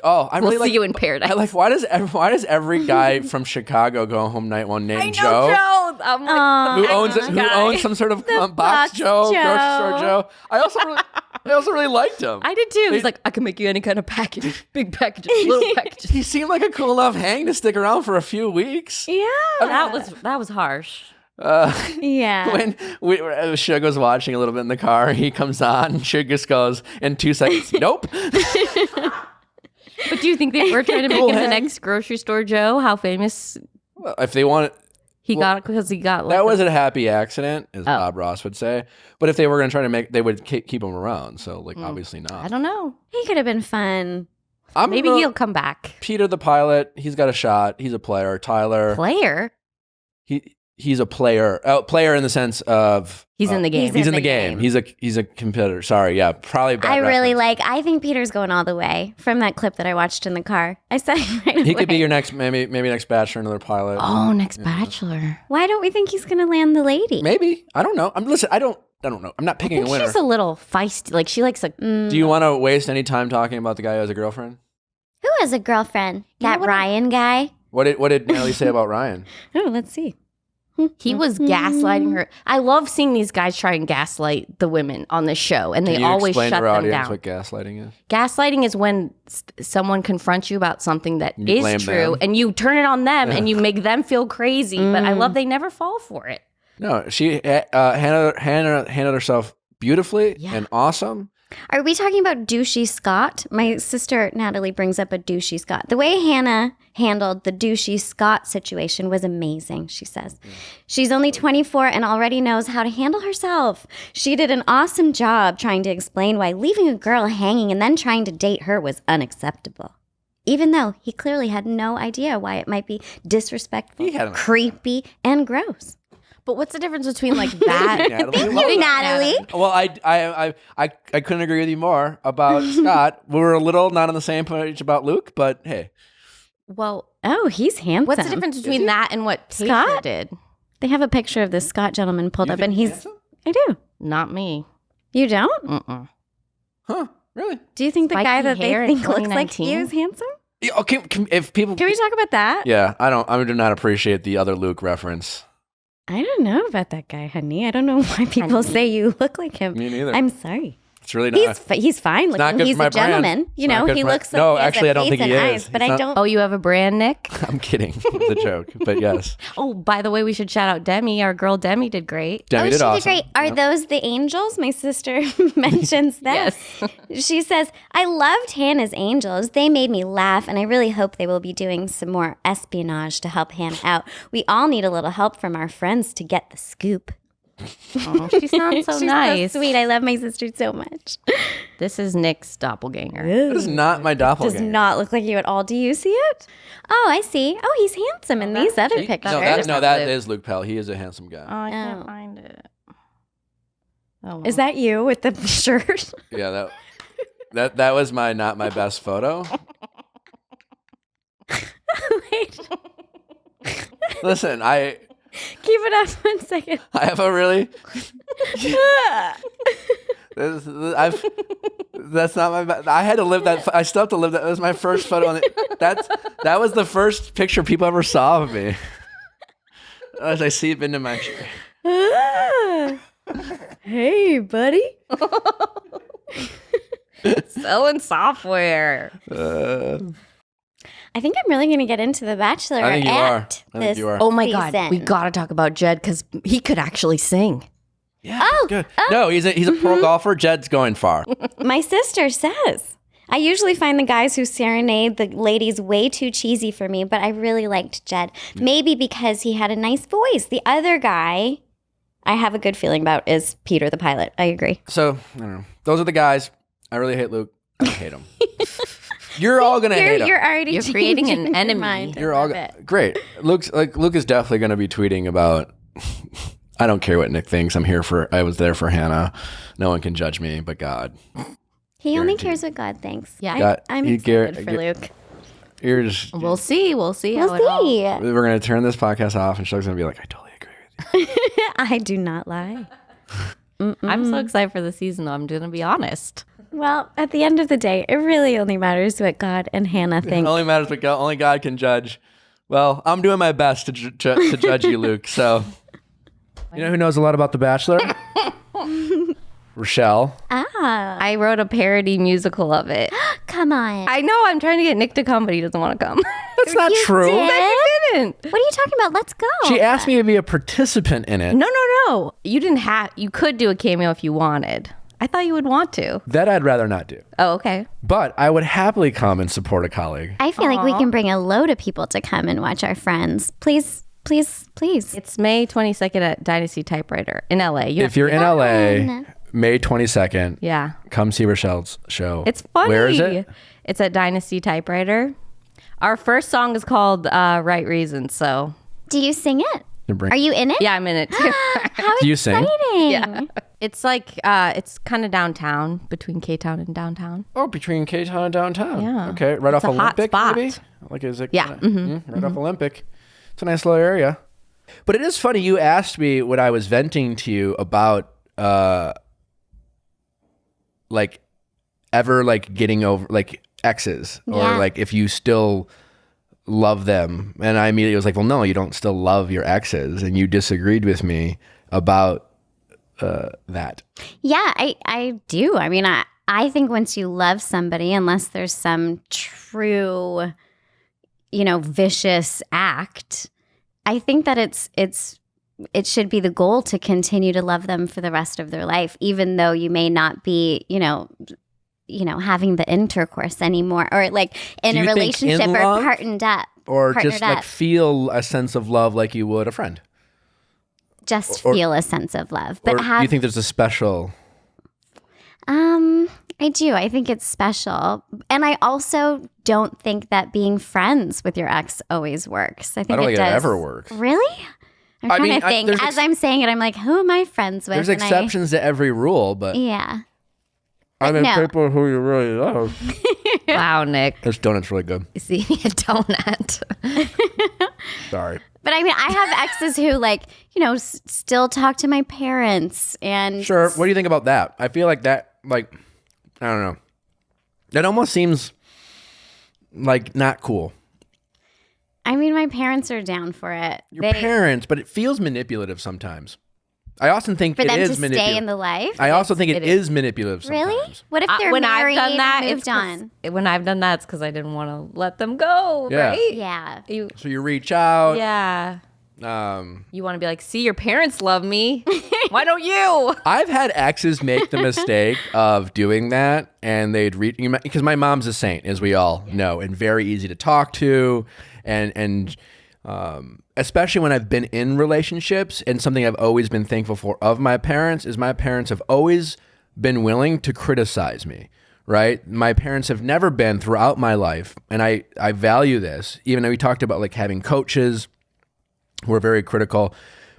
we'll really see like. you in Paradise. I like. Why does every guy from Chicago go home night 1 named Joe? I'm like, Who owns some sort of box Box Joe, Joe. grocery store Joe? I also really liked him. I did too. He's like, I can make you any kind of package, big packages, little packages. He seemed like a cool enough hang to stick around for a few weeks. Yeah. That was harsh. Yeah. When Suge was watching a little bit in the car, he comes on, and Suge just goes in 2 seconds, nope. But do you think they were trying to make Cool him the hang. next grocery store Joe? How famous Well, if they want he got it because he got like that was a happy accident, as Bob Ross would say. But if they were going to try to they would keep him around. So, like, obviously not. I don't know. He could have been fun. Maybe he'll come back. Peter the pilot, he's got a shot. He's a player. Tyler, Player. he's a player. Player in the sense of He's in the game. He's in the game. He's a competitor. Sorry, yeah, probably. Bad I really reference. I think Peter's going all the way from that clip that I watched in the car. I said it right He away. could be your next, maybe next Bachelor, another pilot. Oh, next Bachelor. Why don't we think he's going to land the lady? Maybe. I don't know. Listen, I don't know. I'm not I picking think a winner. she's a little feisty. Like she likes a. Do you want to waste any time talking about the guy who has a girlfriend? Who has a girlfriend? know That what Ryan guy? What did Natalie say about Ryan? Oh, let's see. He was gaslighting her. I love seeing these guys try and gaslight the women on this show, and they Can you always explain shut to our them audience down. what gaslighting is? Gaslighting is when someone confronts you about something that You blame is true, them. and you turn it on them, and you make them feel crazy. But I love they never fall for it. No, she handled herself beautifully Yeah. and awesome. Are we talking about douchey Scott? My sister Natalie brings up a douchey Scott. The way Hannah handled the douchey Scott situation was amazing, she says. She's only 24 and already knows how to handle herself. She did an awesome job trying to explain why leaving a girl hanging and then trying to date her was unacceptable. Even though he clearly had no idea why it might be disrespectful, creepy, and gross. But what's the difference between like that? Natalie. Well, I couldn't agree with you more about Scott. We were a little not on the same page about Luke, but hey. Well, oh, he's handsome. what's the difference between that and what Scott Taylor did? They have a picture of this Scott gentleman pulled up, and he's handsome? I do. Not me. You don't? Mm-mm. Huh? Really? Do you think the Spiky guy that they hair in think looks like you 2019? is handsome? Yeah, okay, if people. Can we talk about that? Yeah, I do not appreciate the other Luke reference. I don't know about that guy, honey. I don't know why people say you look like him. Me neither. I'm sorry. It's really not. He's fine not looking. good He's for my a gentleman. brand. You It's not know, good he for my- looks like No, he has actually, a I don't face think he and is. eyes, but He's I not- don't. Oh, you have a brand, Nick? I'm kidding. It's a joke, but yes. Oh, by the way, we should shout out Demi. Our girl Demi did great. Demi Oh, did she awesome. did great. Are those the angels? My sister mentions that. Yes. She says, I loved Hannah's angels. They made me laugh, and I really hope they will be doing some more espionage to help Hannah out. We all need a little help from our friends to get the scoop. Oh, she sounds so She's nice. so sweet. I love my sister so much. This is Nick's doppelganger. That is not my doppelganger. Does not look like you at all. Do you see it? Oh, I see. Oh, he's handsome in these other pictures. That is Luke Pell. He is a handsome guy. Oh, I can't Oh. find it. Oh, well. Is that you with the shirt? Yeah, that was not my best photo. Wait. Listen, Keep it up 1 second. I have a really. That's not my. I had to live that. I still have to live that. That was my first photo. That was the first picture people ever saw of me. As I seep into my. Hey, buddy. selling software? I think I'm really going to get into The Bachelor. I think you are. I think you are. Oh my God. season. We got to talk about Jed because he could actually sing. Yeah, good. No, he's a pro golfer. Jed's going far. My sister says. I usually find the guys who serenade the ladies way too cheesy for me, but I really liked Jed. Maybe because he had a nice voice. The other guy I have a good feeling about is Peter the pilot. I agree. So I don't know. Those are the guys. I really hate Luke. I hate him. You're all gonna hate him. You're already You're creating changing an your enemy. mind. You're all great. Luke is definitely gonna be tweeting about. I don't care what Nick thinks. I was there for Hannah. No one can judge me but God. He only Guaranteed. cares what God thinks. Yeah. God, I'm he excited for Luke. You're just. We'll see. We'll see how We'll it all. see. We're gonna turn this podcast off, and she's gonna be like, "I totally agree with you." I do not lie. I'm so excited for the season, though. I'm going to be honest. Well, at the end of the day, it really only matters what God and Hannah It think. only matters what only God can judge. Well, I'm doing my best to judge you, Luke. So, you know who knows a lot about The Bachelor? Rochelle. I wrote a parody musical of it. Come on. I know. I'm trying to get Nick to come, but he doesn't want to come. That's not You true. did? I didn't. What are you talking about? Let's go. She asked me to be a participant in it. No. You didn't have. You could do a cameo if you wanted. I thought you would want to. That I'd rather not do. Oh, okay. But I would happily come and support a colleague. I feel like we can bring a load of people to come and watch our friends. Please, please, please. It's May 22nd at Dynasty Typewriter in LA. If you're in LA, May 22nd, Yeah. come see Rochelle's show. It's funny. Where is it? It's at Dynasty Typewriter. Our first song is called Right Reasons. So, Do you sing it? Bring- Are you in it? yeah, I'm in it too. How Do you sing? exciting. Yeah. It's like, it's kind of downtown, between K-Town and downtown. Oh, between K-Town and downtown. Yeah. Okay, right It's off a hot Olympic, spot. maybe? Like, is it? Yeah. Right off Olympic. It's a nice little area. But it is funny. You asked me when I was venting to you about, like, ever, like, getting over, like, exes. Or, Yeah. like, if you still love them. And I immediately was like, well, no, you don't still love your exes. And you disagreed with me about that. Yeah, I do. I mean, I think once you love somebody, unless there's some true, vicious act, I think that it's it should be the goal to continue to love them for the rest of their life, even though you may not be, having the intercourse anymore, or like in Do a you think relationship in or love? partnered up. Or partnered just like up. feel a sense of love like you would a friend? Just or- feel a sense of love. But Or do you think there's a special... I do. I think it's special. And I also don't think that being friends with your ex always works. I think don't think it does. ever works. Really? I'm trying to think. there's As I'm saying it, I'm like, who am I friends with? There's And exceptions to every rule, but yeah. I mean, no. people who you really love. Wow, Nick. This donut's really good. You see a donut. Sorry. But I mean, I have exes who still talk to my parents and Sure. What do you think about that? I feel like that, I don't know. That almost seems like not cool. I mean, my parents are down for it. Your parents, but it feels manipulative sometimes. I often think For it them is to manipulative. stay in the life. I also think it is manipulative sometimes. Really? What if they're When I've married done that, and it's moved 'cause- on? When I've done that, it's because I didn't want to let them go, Yeah. right? Yeah. So you reach out. Yeah. Um, You want to be like, see, your parents love me. Why don't you? I've had exes make the mistake of doing that, and they'd reach because my mom's a saint, as we all know, and very easy to talk to, and especially when I've been in relationships. And something I've always been thankful for of my parents is my parents have always been willing to criticize me. Right, my parents have never been throughout my life, and I value this. Even though we talked about like having coaches who are very critical.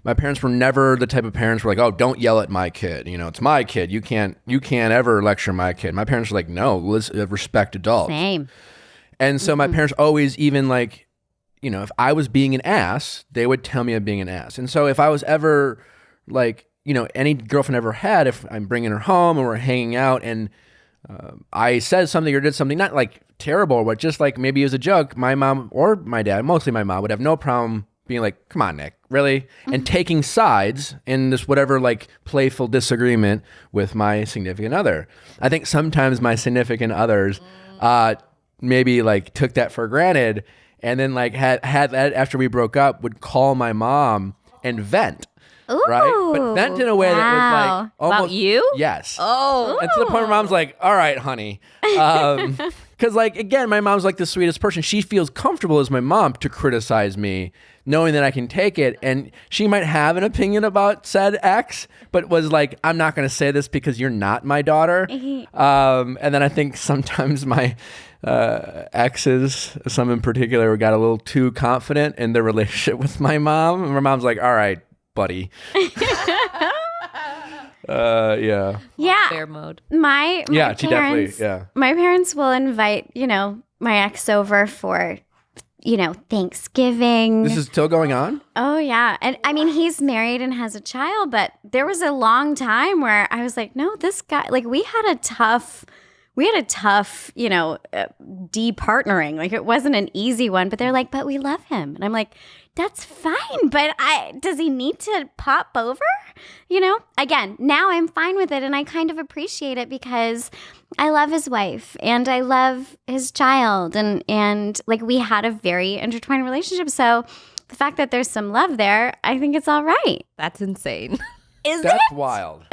My parents were never the type of parents who were like, oh, don't yell at my kid. It's my kid. You can't ever lecture my kid. My parents were like, no, let's respect adults. Same. And so my parents always even like, if I was being an ass, they would tell me I'm being an ass. And so if I was ever like, any girlfriend I ever had, if I'm bringing her home and we're hanging out and I said something or did something, not like terrible, but just like maybe as a joke, my mom or my dad, mostly my mom, would have no problem being like, come on, Nick, really? And taking sides in this whatever like playful disagreement with my significant other. I think sometimes my significant others maybe like took that for granted, and then like had that after we broke up would call my mom and vent. Ooh, Right? But vent in a way that was wow. like almost... About you? Yes. Oh. And to the point where mom's like, all right, honey. Because, like, again, my mom's like the sweetest person. She feels comfortable as my mom to criticize me, knowing that I can take it. And she might have an opinion about said ex, but was like, I'm not going to say this because you're not my daughter. And then I think sometimes my exes, some in particular, got a little too confident in their relationship with my mom. And my mom's like, all right, buddy. Yeah. Yeah. Bear mode. My Yeah, she definitely, parents, yeah. My parents will invite, my ex over for, Thanksgiving. This is still going on? Oh yeah. And I mean, he's married and has a child, but there was a long time where I was like, no, this guy, like we had a tough, de-partnering. Like it wasn't an easy one, but they're like, but we love him. And I'm like, that's fine. But does he need to pop over? Again, now I'm fine with it. And I kind of appreciate it because I love his wife and I love his child. And like we had a very intertwined relationship. So the fact that there's some love there, I think it's all right. That's insane. Is That's it? wild.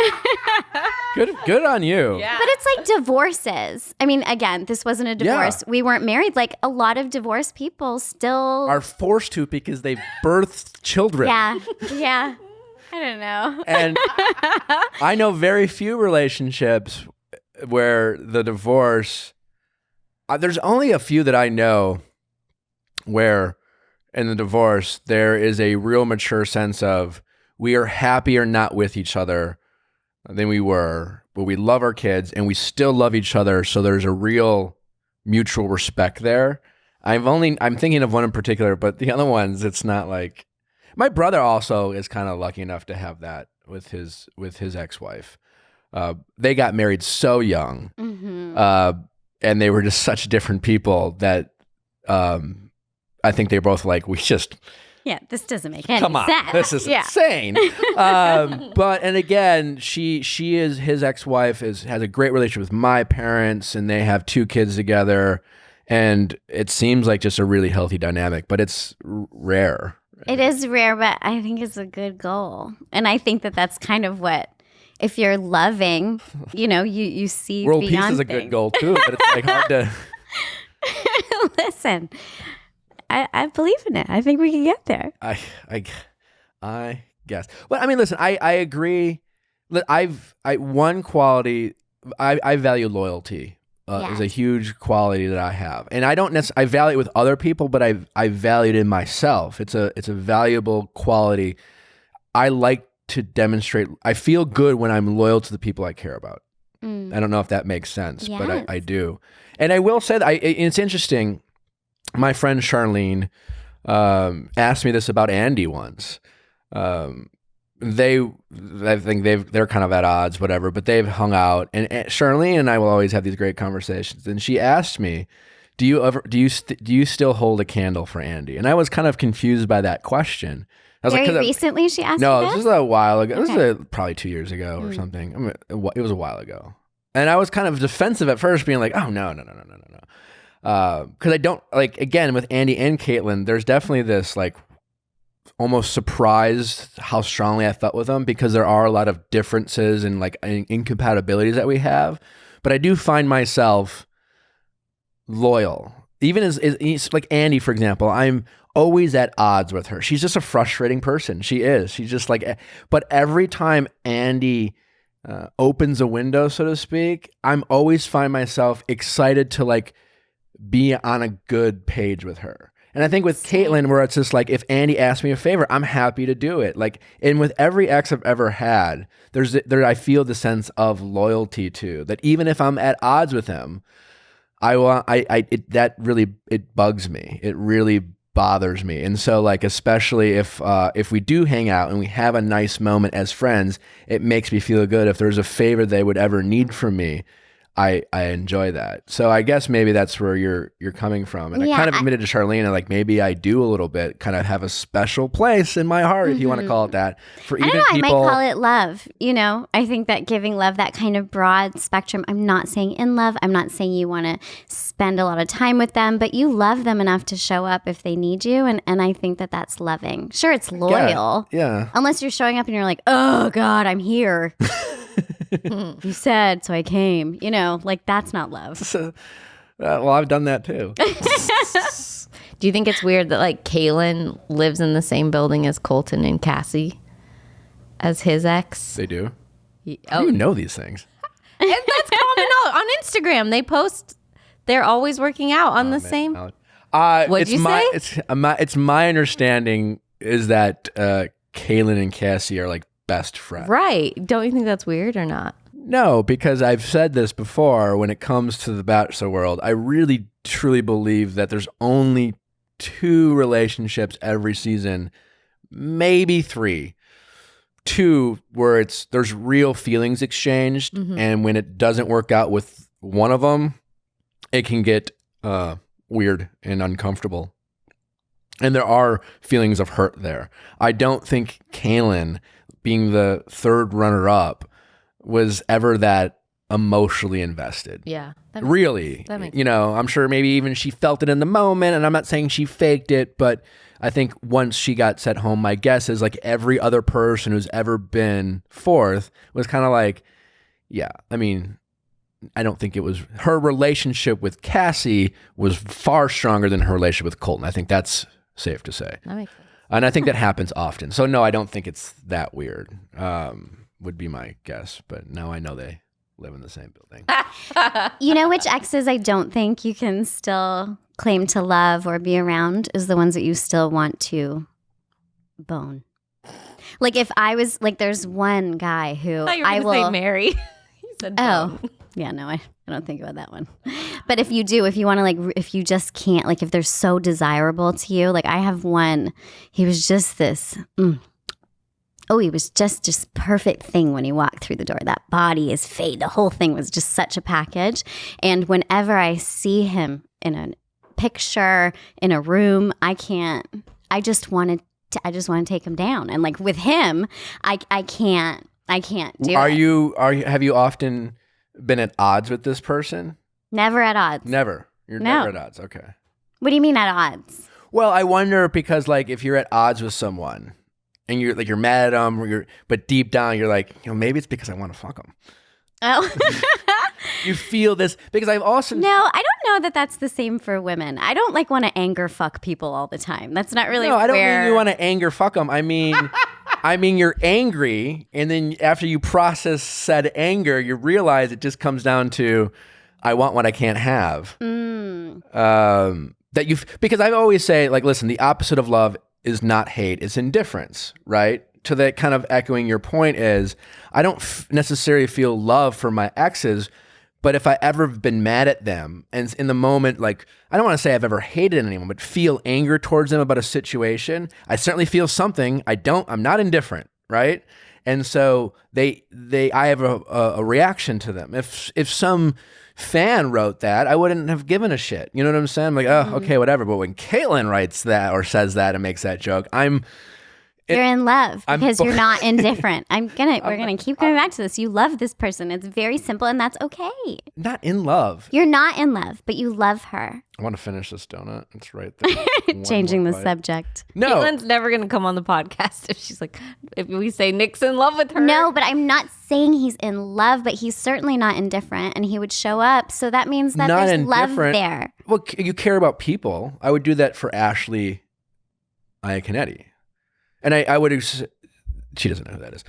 Good on you. Yeah. But it's like divorces. I mean, again, this wasn't a divorce. Yeah. We weren't married. Like a lot of divorced people still. Are forced to because they've birthed children. Yeah. Yeah. I don't know. And I know very few relationships where the divorce, there's only a few that I know where in the divorce, there is a real mature sense of we are happier not with each other than we were, but we love our kids and we still love each other. So there's a real mutual respect there. I'm thinking of one in particular, but the other ones, it's not like. My brother also is kind of lucky enough to have that with his ex-wife. They got married so young, and they were just such different people that I think they both like, we just Yeah, this doesn't make any come on, sense. this is insane. But and again, she is his ex-wife has a great relationship with my parents, and they have 2 kids together, and it seems like just a really healthy dynamic. But it's rare. It is rare, but I think it's a good goal. And I think that that's kind of what, if you're loving, you see World beyond peace is a things. good goal too, but it's like hard to. Listen, I believe in it. I think we can get there. I guess. Well, I mean, listen, I agree. One quality I value loyalty. Is a huge quality that I have, and I don't necessarily. I value it with other people, but I value it in myself. It's a valuable quality. I like to demonstrate. I feel good when I'm loyal to the people I care about. I don't know if that makes sense, but I do. And I will say that it's interesting. My friend Charlene asked me this about Andy once. I think they're kind of at odds, whatever, but they've hung out, and Charlene and I will always have these great conversations. And she asked me, do you still hold a candle for Andy? And I was kind of confused by that question. I was Very like, recently she asked no, you this this? was a while ago. Okay. This was probably 2 years ago or something. I mean, it was a while ago. And I was kind of defensive at first, being like, oh, no. Because I don't, like, again, with Andy and Kaitlyn, there's definitely this, like, almost surprised how strongly I felt with them, because there are a lot of differences and, like, incompatibilities that we have. But I do find myself loyal. Even as like Andy, for example, I'm always at odds with her. She's just a frustrating person. She is. She's just like, but every time Andy opens a window, so to speak, I'm always find myself excited to, like, be on a good page with her. And I think with Kaitlyn, where it's just like, if Andy asks me a favor, I'm happy to do it. Like, and with every ex I've ever had, I feel the sense of loyalty to that. Even if I'm at odds with him, that really bugs me. It really bothers me. And so, like, especially if we do hang out and we have a nice moment as friends, it makes me feel good. If there's a favor they would ever need from me, I enjoy that. So I guess maybe that's where you're coming from. And I kind of admitted to Charlene, like, maybe I do a little bit kind of have a special place in my heart, if you want to call it that. For even I people, might call it love. I think that giving love, that kind of broad spectrum. I'm not saying in love. I'm not saying you want to spend a lot of time with them, but you love them enough to show up if they need you. And I think that that's loving. Sure, it's loyal. Yeah. Unless you're showing up and you're like, oh God, I'm here. You said, so I came. Like, that's not love. Well, I've done that too. Do you think it's weird that, like, Kaitlyn lives in the same building as Colton and Cassie as his ex? They do. How do you know these things? And that's common on Instagram. They post, they're always working out on the same. What'd you say? It's my understanding is that Kaitlyn and Cassie are, like, best friends. Right. Don't you think that's weird or not? No, because I've said this before. When it comes to the Bachelor world, I really truly believe that there's only 2 relationships every season, maybe 3. 2 where there's real feelings exchanged, and when it doesn't work out with one of them, it can get weird and uncomfortable. And there are feelings of hurt there. I don't think Kaitlyn, being the 3rd runner-up, was ever that emotionally invested. Yeah. Really. That makes I'm sure maybe even she felt it in the moment, and I'm not saying she faked it, but I think once she got sent home, my guess is, like, every other person who's ever been 4th was kind of like, yeah, I mean, I don't think it was her relationship with Cassie was far stronger than her relationship with Colton. I think that's safe to say. That makes sense. And I think that happens often. So no, I don't think it's that weird. Would be my guess. But now I know they live in the same building. You know which exes I don't think you can still claim to love or be around is the ones that you still want to bone. Like, if I was, like, there's one guy who I will say Mary. You said oh, yeah, no, I don't think about that one. But if you do, if you want to, like, if you just can't, like, if they're so desirable to you, like, I have one, he was just this, he was just perfect thing when he walked through the door. That body, his fade, the whole thing was just such a package. And whenever I see him in a picture, in a room, I just want to take him down. And, like, with him, I can't do it. Have you often been at odds with this person? Never at odds. Never. You're No. never at odds. Okay. What do you mean at odds? Well, I wonder because like if you're at odds with someone and you're mad at them, but deep down you're like, maybe it's because I want to fuck them. Oh. You feel this because I've also No, I don't know that that's the same for women. I don't like want to anger fuck people all the time. That's not really. No, I don't mean you want to anger fuck them. I mean you're angry, and then after you process said anger, you realize it just comes down to I want what I can't have. Because I always say, like, listen, the opposite of love is not hate, it's indifference, right? To that kind of echoing your point is, I don't necessarily feel love for my exes, but if I ever have been mad at them, and in the moment, like, I don't want to say I've ever hated anyone, but feel anger towards them about a situation, I certainly feel something. I'm not indifferent, right? And so I have a reaction to them. If some fan wrote that, I wouldn't have given a shit. You know what I'm saying? I'm like, oh, okay, whatever. But when Kaitlyn writes that or says that and makes that joke, you're in love because you're not indifferent. We're gonna keep coming back to this. You love this person. It's very simple, and that's okay. Not in love. You're not in love, but you love her. I want to finish this donut. It's right there. Changing the subject. No, Kaitlyn's never gonna come on the podcast if she's like, if we say Nick's in love with her. No, but I'm not saying he's in love, but he's certainly not indifferent, and he would show up. So that means that not there's love indifferent. there. Well, you care about people. I would do that for Ashley Iaconetti. And I would. She doesn't know who that is.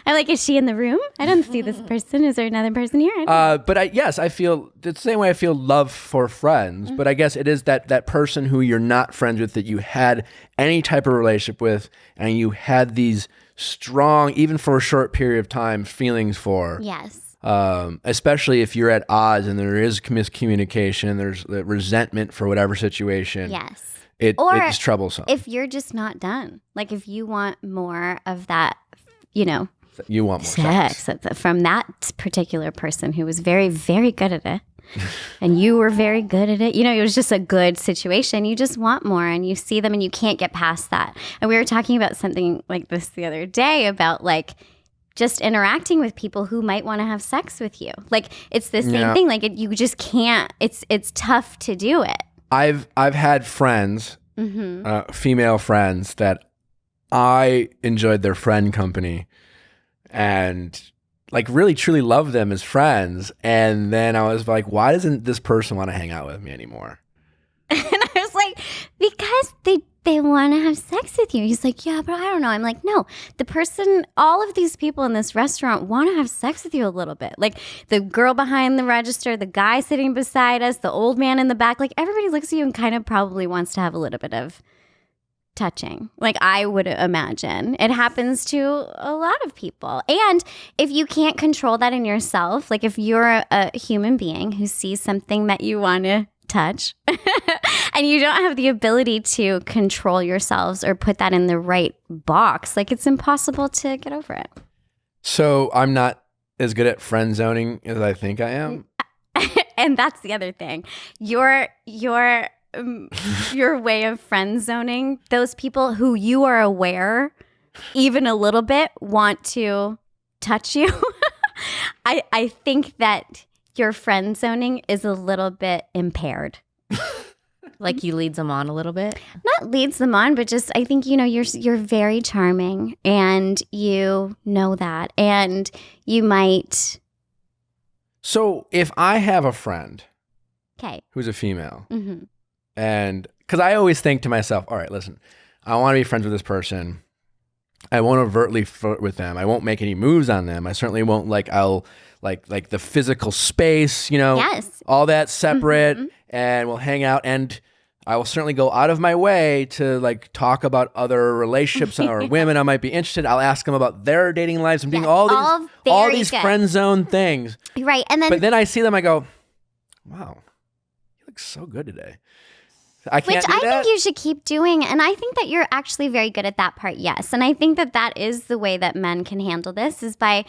I'm like, is she in the room? I don't see this person. Is there another person here? But I feel the same way I feel love for friends. But I guess it is that person who you're not friends with, that you had any type of relationship with, and you had these strong, even for a short period of time, feelings for. Yes. Especially if you're at odds and there is miscommunication, there's resentment for whatever situation. Yes. It's troublesome. If you're just not done, like if you want more of that, you want more sex from that particular person who was very, very good at it, and you were very good at it. It was just a good situation. You just want more, and you see them, and you can't get past that. And we were talking about something like this the other day about like just interacting with people who might want to have sex with you. Like it's the same thing. Like you just can't. It's tough to do it. I've had friends, female friends, that I enjoyed their friend company and like really truly loved them as friends. And then I was like, why doesn't this person want to hang out with me anymore? And I was like, because they want to have sex with you. He's like, yeah, but I don't know. I'm like, no, all of these people in this restaurant want to have sex with you a little bit. Like the girl behind the register, the guy sitting beside us, the old man in the back, like everybody looks at you and kind of probably wants to have a little bit of touching. Like I would imagine it happens to a lot of people. And if you can't control that in yourself, like if you're a human being who sees something that you want to touch and you don't have the ability to control yourselves or put that in the right box, like it's impossible to get over it. So I'm not as good at friend zoning as I think I am. And that's the other thing. Your way of friend zoning, those people who you are aware even a little bit want to touch you. I think that your friend zoning is a little bit impaired. Like he leads them on a little bit? Not leads them on, but just I think, you're very charming and you know that. And you might. So if I have a friend who's a female, and because I always think to myself, all right, listen, I want to be friends with this person. I won't overtly flirt with them. I won't make any moves on them. I certainly won't I'll like the physical space, yes, all that separate, and we'll hang out. And I will certainly go out of my way to talk about other relationships or women I might be interested. I'll ask them about their dating lives. I'm doing all these friend zone things. Right. But then I see them, I go, wow, you look so good today. I can't do that. Which I think you should keep doing. And I think that you're actually very good at that part, yes. And I think that is the way that men can handle this, is by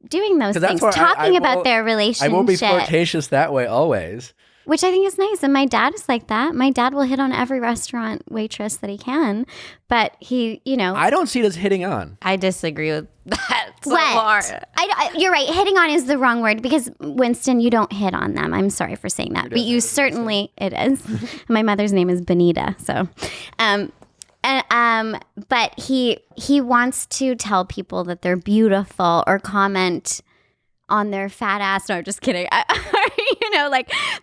doing those things, talking about their relationship. I won't be flirtatious that way always. Which I think is nice. And my dad is like that. My dad will hit on every restaurant waitress that he can. But he, I don't see it as hitting on. I disagree with that so what? far. You're right. Hitting on is the wrong word because, Winston, you don't hit on them. I'm sorry for saying that. But you certainly, it is. My mother's name is Benita. So, but he wants to tell people that they're beautiful or comment on their fat ass. No, I'm just kidding.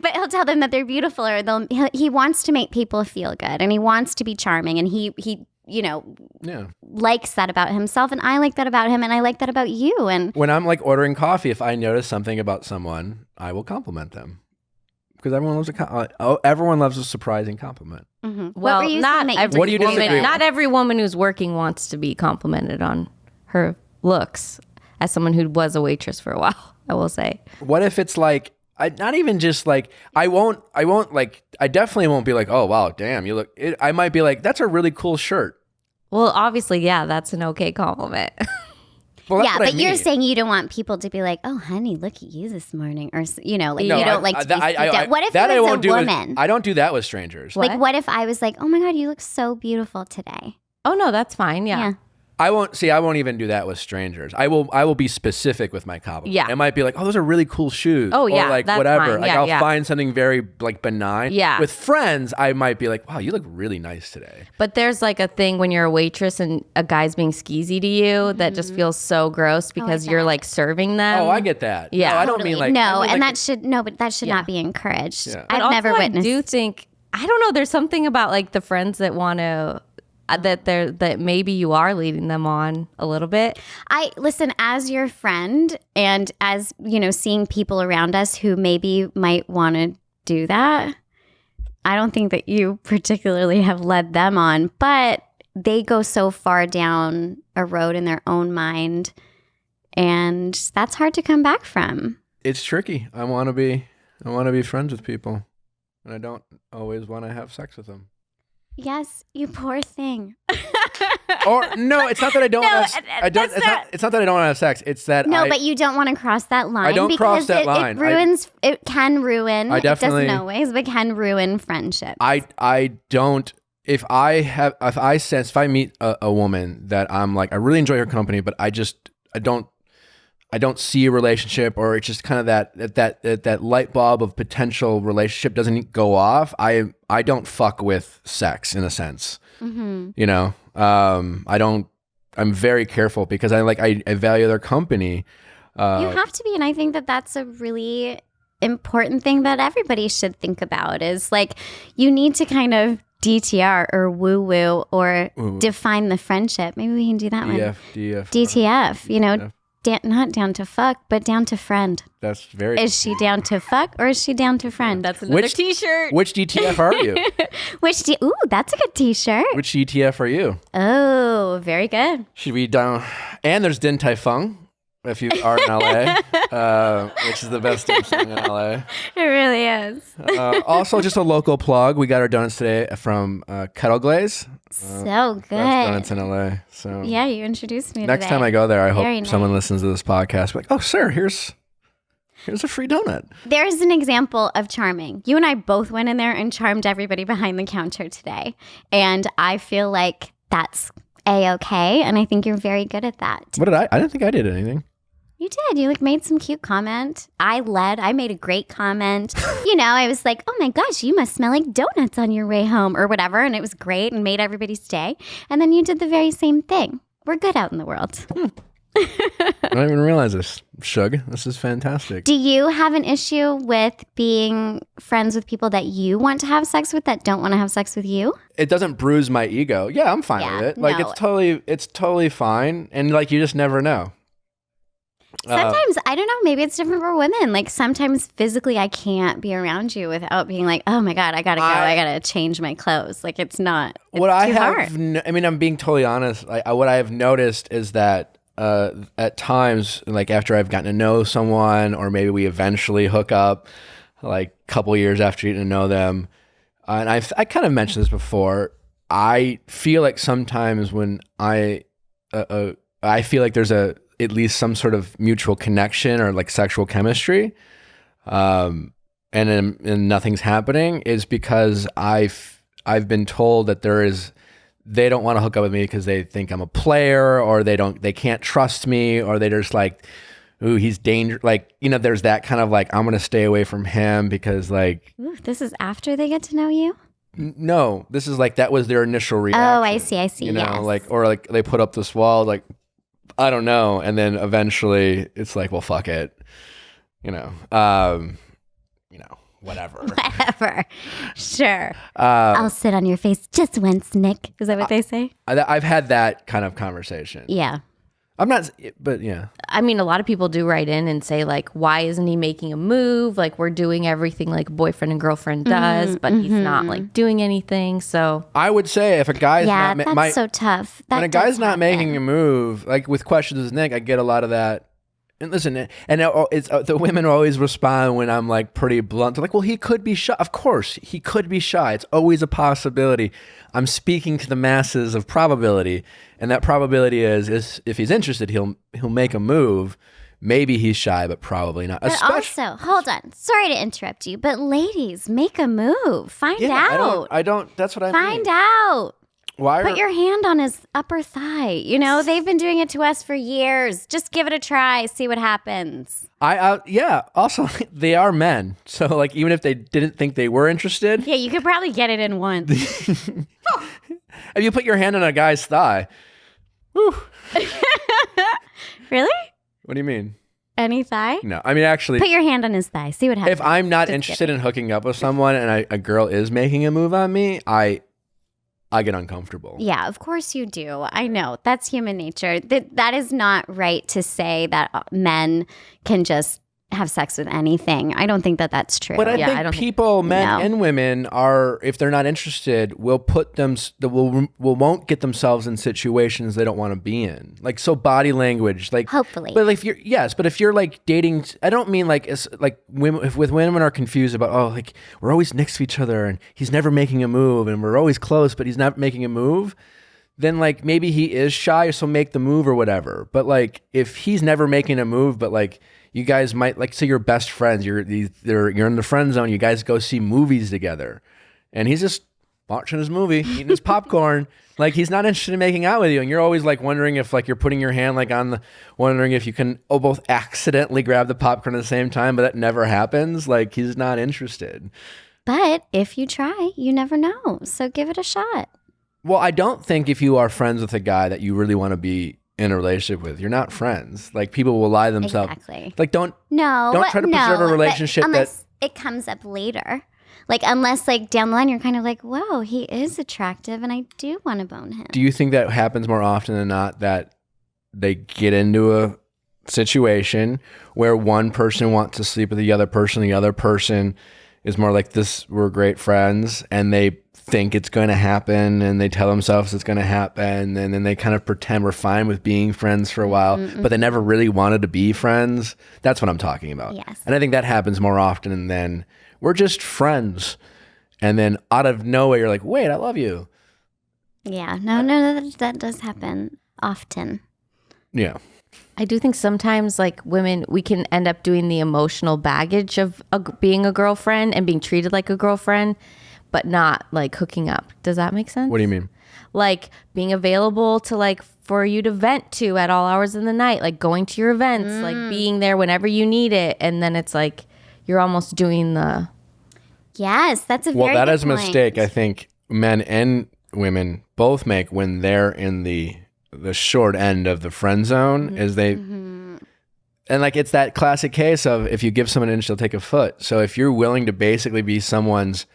But he'll tell them that they're beautiful, or he wants to make people feel good, and he wants to be charming, and he likes that about himself, and I like that about him, and I like that about you. And when I'm like ordering coffee, if I notice something about someone, I will compliment them because everyone loves a surprising compliment. Mm-hmm. Well, not every with? woman who's working wants to be complimented on her looks. As someone who was a waitress for a while, I will say. What if it's like, not even just like, I definitely won't be like, oh, wow, damn, you look, I might be like, that's a really cool shirt. Well, obviously, yeah, that's an okay compliment. Well, yeah, but you're saying you don't want people to be like, oh, honey, look at you this morning. Or, you don't like to be scooped out. What if it was a woman? I don't do that with strangers. Like, what if I was like, oh my God, you look so beautiful today? Oh, no, that's fine. Yeah. I won't even do that with strangers. I will be specific with my compliment. Yeah. It might be like, oh, those are really cool shoes. Oh, yeah, Or like that's whatever. fine. Like Yeah, I'll find something very like benign. Yeah. With friends, I might be like, wow, you look really nice today. But there's like a thing when you're a waitress and a guy's being skeezy to you that just feels so gross because you're like serving them. Oh, I get that. Yeah. No, I don't mean like but that should not be encouraged. Yeah. I've never witnessed. I do think, I don't know, there's something about like the friends that want to that maybe you are leading them on a little bit. I listen, as your friend, and as seeing people around us who maybe might want to do that, I don't think that you particularly have led them on, but they go so far down a road in their own mind, and that's hard to come back from. It's tricky. I want to be friends with people, and I don't always want to have sex with them. Yes, you poor thing. Or no, it's not that I don't. It's not that I don't want to have sex. It's that but you don't want to cross that line. I don't cross that line. It ruins. It can ruin. I definitely. It doesn't always, but can ruin friendships. I don't. If I meet a woman that I'm like, I really enjoy her company, but I don't see a relationship, or it's just kind of that light bulb of potential relationship doesn't go off. I don't fuck with sex in a sense. Mm-hmm. I'm very careful because I value their company. You have to be, and I think that that's a really important thing that everybody should think about. Is like you need to kind of DTR or woo woo or define the friendship. Maybe we can do that one. DTF. Not down to fuck, but down to friend. That's very. Is she down to fuck or is she down to friend? That's another t-shirt. Which DTF are you? Ooh, that's a good t-shirt. Which DTF are you? Oh, very good. Should we down? And there's Din Tai Fung, if you are in LA, which is the best dim sum in LA. It really is. Also, just a local plug. We got our donuts today from Kettle Glaze. So good. Donuts in LA. So yeah, you introduced me. Next today. time I go there, I hope Very someone nice. listens to this podcast. Like, oh, sir, here's a free donut. There's an example of charming. You and I both went in there and charmed everybody behind the counter today, and I feel like that's A-okay, and I think you're very good at that. What did I? I didn't think I did anything. You did. You made some cute comment. I made a great comment. I was like, oh my gosh, you must smell like donuts on your way home or whatever. And it was great and made everybody stay. And then you did the very same thing. We're good out in the world. I don't even realize this. Shug, this is fantastic. Do you have an issue with being friends with people that you want to have sex with that don't want to have sex with you? It doesn't bruise my ego. Yeah, I'm fine with it. Like no. it's totally fine. And like you just never know. Sometimes, I don't know, maybe it's different for women. Like sometimes physically I can't be around you without being like, oh my God, I gotta go. I gotta change my clothes. Like it's not, it's what I too have, hard. I mean, I'm being totally honest. What I have noticed is that at times, like after I've gotten to know someone, or maybe we eventually hook up, like a couple years after getting to know them, and I kind of mentioned this before. I feel like sometimes when I feel like there's at least some sort of mutual connection or like sexual chemistry. and nothing's happening is because I've been told that they don't want to hook up with me because they think I'm a player, or they can't trust me, or they're just like, ooh, he's dangerous. Like, there's that kind of like, I'm going to stay away from him because like. Ooh, this is after they get to know you? No, this is like, that was their initial reaction. Oh, I see. Yes. Like, or like they put up this wall, like, I don't know. And then eventually it's like, well, fuck it. Whatever. Whatever. Sure. I'll sit on your face just once, Nick. Is that what they say? I've had that kind of conversation. Yeah. I'm not, but yeah. I mean, a lot of people do write in and say, like, why isn't he making a move? Like, we're doing everything like a boyfriend and girlfriend does, but he's not, like, doing anything. So I would say if a guy's yeah, not... that's so tough. That when a guy's does not happen. making a move, like with questions with Nick, I get a lot of that. And listen, and it's the women always respond when I'm like pretty blunt. They're like, well, he could be shy. Of course, he could be shy. It's always a possibility. I'm speaking to the masses of probability. And that probability is if he's interested, he'll make a move. Maybe he's shy, but probably not. But also, hold on. Sorry to interrupt you, but ladies, make a move. Find out. I don't. That's what I mean. Find out. Why? Put your hand on his upper thigh. They've been doing it to us for years. Just give it a try. See what happens. Yeah. Also, they are men. So, like, even if they didn't think they were interested. Yeah, you could probably get it in once. If you put your hand on a guy's thigh. Whew. Really? What do you mean? Any thigh? No. I mean, actually. Put your hand on his thigh. See what happens. If I'm not Just interested in hooking up with someone and a girl is making a move on me, I get uncomfortable. Yeah, of course you do. I know. That's human nature. That is not right to say that men can just have sex with anything. I don't think that that's true. But I think people, men and women, are, if they're not interested, will won't get themselves in situations they don't want to be in. Like, so body language, like hopefully. But if you're like dating, I don't mean like it's like women. If women are confused about, oh, like we're always next to each other and he's never making a move, and we're always close, but he's not making a move. Then like maybe he is shy, so make the move or whatever. But like if he's never making a move, but like you guys might, like, say you're best friends, you're in the friend zone, you guys go see movies together, and he's just watching his movie, eating his popcorn, like he's not interested in making out with you, and you're always like wondering if like you're putting your hand like wondering if you can both accidentally grab the popcorn at the same time, but that never happens. Like, he's not interested. But if you try, you never know. So give it a shot. Well, I don't think if you are friends with a guy that you really want to be in a relationship with, you're not friends. Like, people will lie themselves. Exactly. Like, don't try to preserve a relationship unless it comes up later. Like, unless like down the line you're kind of like, whoa, he is attractive and I do want to bone him. Do you think that happens more often than not, that they get into a situation where one person wants to sleep with the other person is more like this, we're great friends, and they think it's going to happen and they tell themselves it's going to happen, and then they kind of pretend we're fine with being friends for a while, but they never really wanted to be friends? That's what I'm talking about. Yes. And I think that happens more often than we're just friends, and then out of nowhere you're like, wait, I love you. Yeah, no, that does happen often. Yeah. I do think sometimes, like, women, we can end up doing the emotional baggage of being a girlfriend and being treated like a girlfriend, but not like hooking up. Does that make sense? What do you mean? Like being available to, like, for you to vent to at all hours of the night, like going to your events, like being there whenever you need it. And then it's like you're almost doing the... Yes, that's a very Well, that good is a mistake I think men and women both make when they're in the short end of the friend zone, is they... And like, it's that classic case of if you give someone an inch, they'll take a foot. So if you're willing to basically be someone's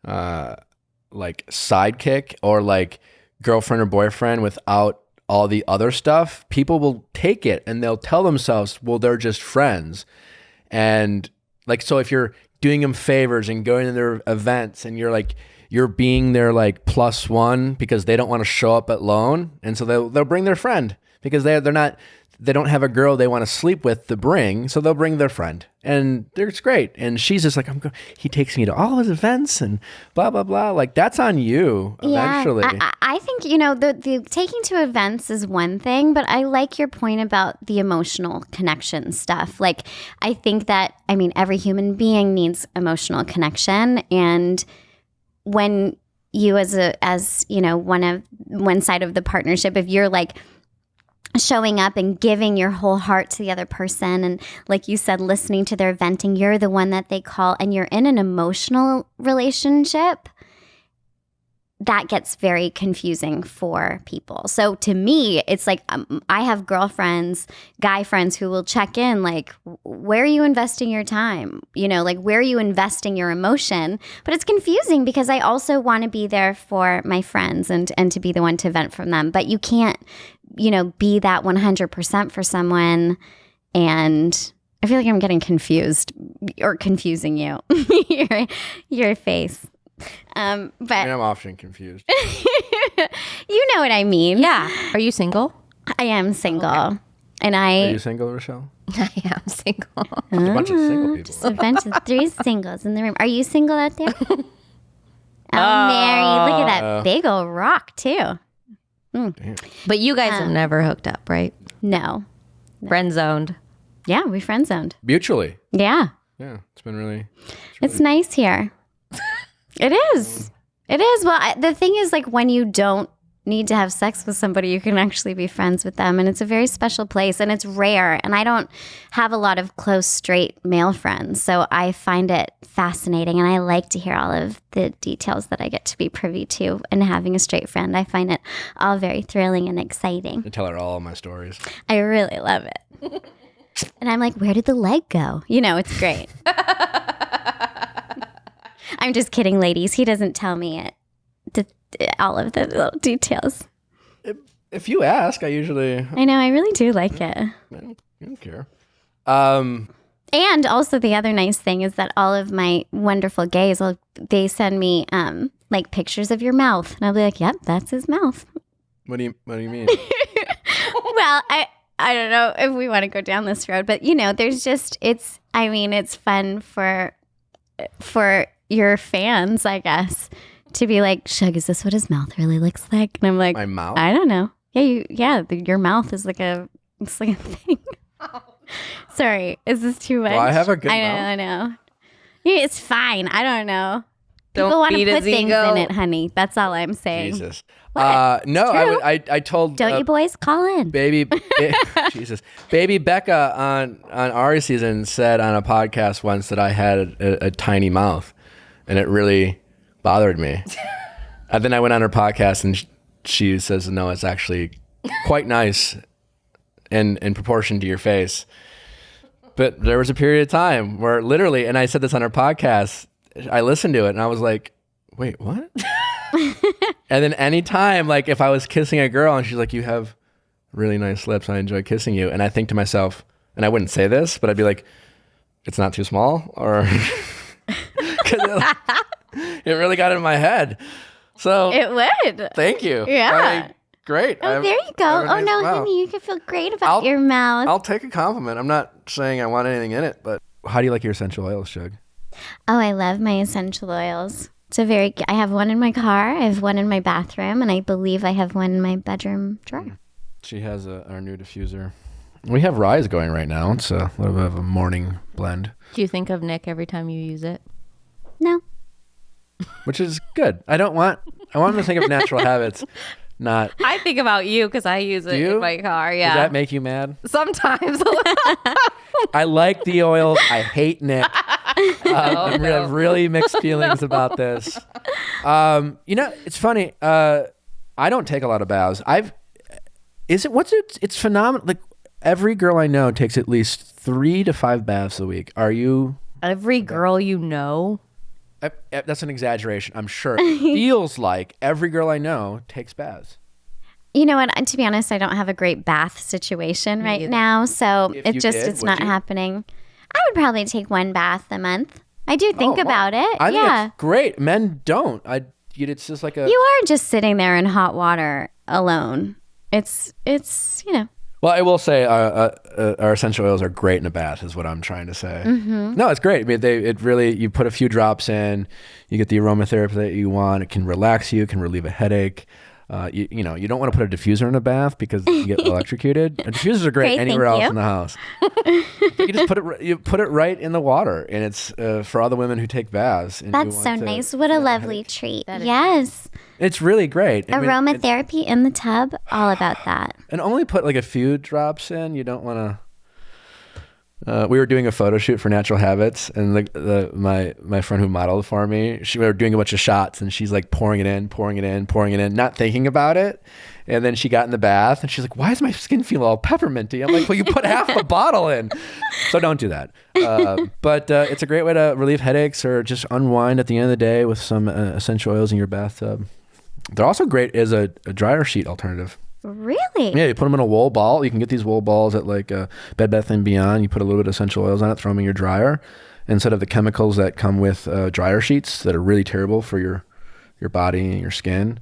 like sidekick or like girlfriend or boyfriend without all the other stuff, people will take it and they'll tell themselves, well, they're just friends. And like, so if you're doing them favors and going to their events and you're being their like plus one because they don't want to show up alone, and so they'll bring their friend because they're not, they don't have a girl they want to sleep with to bring, so they'll bring their friend, and it's great. And she's just like, he takes me to all his events and blah blah blah. Like, that's on you eventually. I think, the taking to events is one thing, but I like your point about the emotional connection stuff. Like, I think that, every human being needs emotional connection, and when you as one side of the partnership, if you're like showing up and giving your whole heart to the other person, and like you said, listening to their venting, you're the one that they call, and you're in an emotional relationship, that gets very confusing for people. So to me, it's like, I have girlfriends, guy friends who will check in, like, where are you investing your time? Like, where are you investing your emotion? But it's confusing because I also want to be there for my friends and to be the one to vent from them. But you can't, be that 100% for someone. And I feel like I'm getting confused or confusing you, your face. But I'm often confused. You know what I mean. Yeah. Are you single? I am single. Okay. And Are you single, Rochelle? I am single. There's a bunch of single people. Just a bunch of 3 singles in the room. Are you single out there? Mary, look at that big old rock too. But you guys have never hooked up, right? No. Friend zoned. Yeah, we friend zoned. Mutually. Yeah. Yeah, it's been really. It's nice here. It is. It is. Well, the thing is, like, when you don't need to have sex with somebody, you can actually be friends with them. And it's a very special place, and it's rare. And I don't have a lot of close, straight male friends. So I find it fascinating. And I like to hear all of the details that I get to be privy to. And having a straight friend, I find it all very thrilling and exciting. I tell her all of my stories. I really love it. And I'm like, where did the leg go? It's great. I'm just kidding, ladies. He doesn't tell me all of the little details. If you ask, I usually. I know. I really do like it. I don't care. And also, the other nice thing is that all of my wonderful gays, they send me like pictures of your mouth, and I'll be like, "Yep, that's his mouth." What do you mean? Well, I don't know if we want to go down this road, but there's just it's fun for your fans, I guess, to be like, Shug, is this what his mouth really looks like? And I'm like, my mouth? I don't know. Yeah, your mouth is like a thing. Sorry, is this too much? Well, I have a good mouth. I know. Yeah, it's fine. I don't know. Don't People want feed to put his things ego. in it, honey. That's all I'm saying. Jesus. What? No, True. I told. Don't you boys call in? Jesus, baby Becca on our season said on a podcast once that I had a tiny mouth, and it really bothered me. And then I went on her podcast, and she says, "No, it's actually quite nice, in proportion to your face." But there was a period of time where literally, and I said this on her podcast, I listened to it, and I was like, "Wait, what?" And then anytime, like, if I was kissing a girl and she's like, "You have really nice lips, I enjoy kissing you," and I think to myself, and I wouldn't say this, but I'd be like, "It's not too small," or because it really got in my head. So It would. thank you. Yeah. Great. Oh, there you go. Oh, no, honey, you can feel great about your mouth. I'll take a compliment. I'm not saying I want anything in it, but how do you like your essential oils, Shug? Oh, I love my essential oils. I have one in my car, I have one in my bathroom, and I believe I have one in my bedroom drawer. She has our new diffuser. We have Rise going right now. It's a little bit of a morning blend. Do you think of Nick every time you use it? No. Which is good. I want him to think of natural habits, not. I think about you because I use it in my car. Yeah. Does that make you mad? Sometimes. I like the oil. I hate Nick. I have really mixed feelings about this. It's funny. I don't take a lot of baths. It's phenomenal. Like, every girl I know takes at least 3 to 5 baths a week. Are you? Every girl you know. That's an exaggeration. I'm sure. It feels like every girl I know takes baths. You know what? To be honest, I don't have a great bath situation right now, so it's not happening. I would probably take 1 bath a month. I do think about it. I think it's great. Men don't. It's just like you are just sitting there in hot water alone. It's Well, I will say our essential oils are great in a bath, is what I'm trying to say. No, it's great. I mean, it really, you put a few drops in, you get the aromatherapy that you want. It can relax you, can relieve a headache. You know, you don't want to put a diffuser in a bath because you get electrocuted. And diffusers are great anywhere else in the house. You just put it right in the water, and it's for all the women who take baths. And That's so nice. What a lovely treat. Yes. It's really great. I mean, aromatherapy in the tub, all about that. And only put like a few drops in. You don't want to. We were doing a photo shoot for Natural Habits, and my friend who modeled for me, we were doing a bunch of shots, and she's like pouring it in, not thinking about it. And then she got in the bath, and she's like, "Why does my skin feel all pepperminty?" I'm like, "Well, you put half the bottle in, so don't do that." But it's a great way to relieve headaches or just unwind at the end of the day with some essential oils in your bathtub. They're also great as a dryer sheet alternative. Really? Yeah, you put them in a wool ball. You can get these wool balls at like Bed Bath & Beyond. You put a little bit of essential oils on it, throw them in your dryer. Instead of the chemicals that come with dryer sheets that are really terrible for your body and your skin.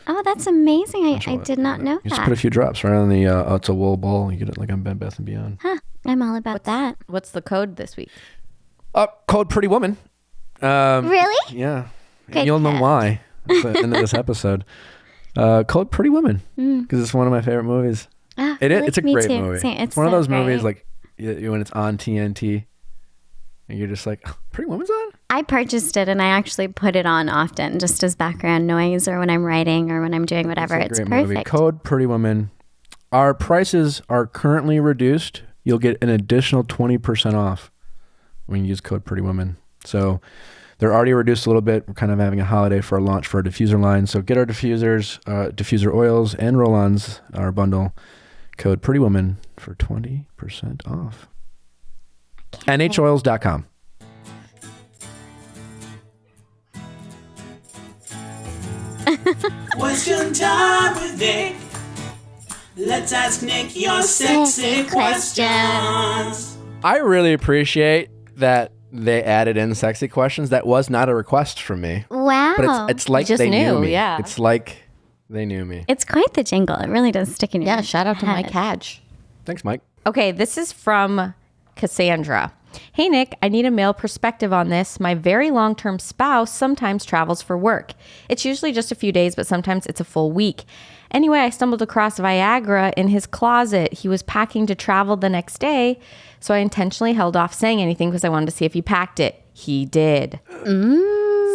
Oh, that's amazing. I did not know You just that. put a few drops right on the, it's a wool ball. You get it like on Bed Bath & Beyond. Huh. I'm all about that. What's the code this week? Code Pretty Woman. Really? Yeah. Good And you'll know catch. why at the end of this episode. Called Pretty Woman because it's one of my favorite movies. Ah, It's a me great too. movie. Same. It's one of so those movies great. like when it's on TNT and you're just like, oh, Pretty Woman's on? I purchased it and I actually put it on often just as background noise or when I'm writing or when I'm doing whatever. It's a great perfect. movie. Code Pretty Woman. Our prices are currently reduced. You'll get an additional 20% off when you use code Pretty Woman. So they're already reduced a little bit. We're kind of having a holiday for a launch for our diffuser line. So get our diffusers, diffuser oils, and roll-ons, our bundle. Code Pretty Woman for 20% off. NHOils.com. Question time with Nick. Let's ask Nick your sexy questions. I really appreciate that they added in sexy questions. That was not a request from me. Wow. But it's like just they knew knew, me. yeah. It's like they knew me. It's quite the jingle. It really does stick in your Yeah, shout out to Mike head. Hadge. Thanks, Mike. Okay, this is from Cassandra. Hey, Nick, I need a male perspective on this. My very long-term spouse sometimes travels for work. It's usually just a few days, but sometimes it's a full week. Anyway, I stumbled across Viagra in his closet. He was packing to travel the next day, so I intentionally held off saying anything because I wanted to see if he packed it. He did.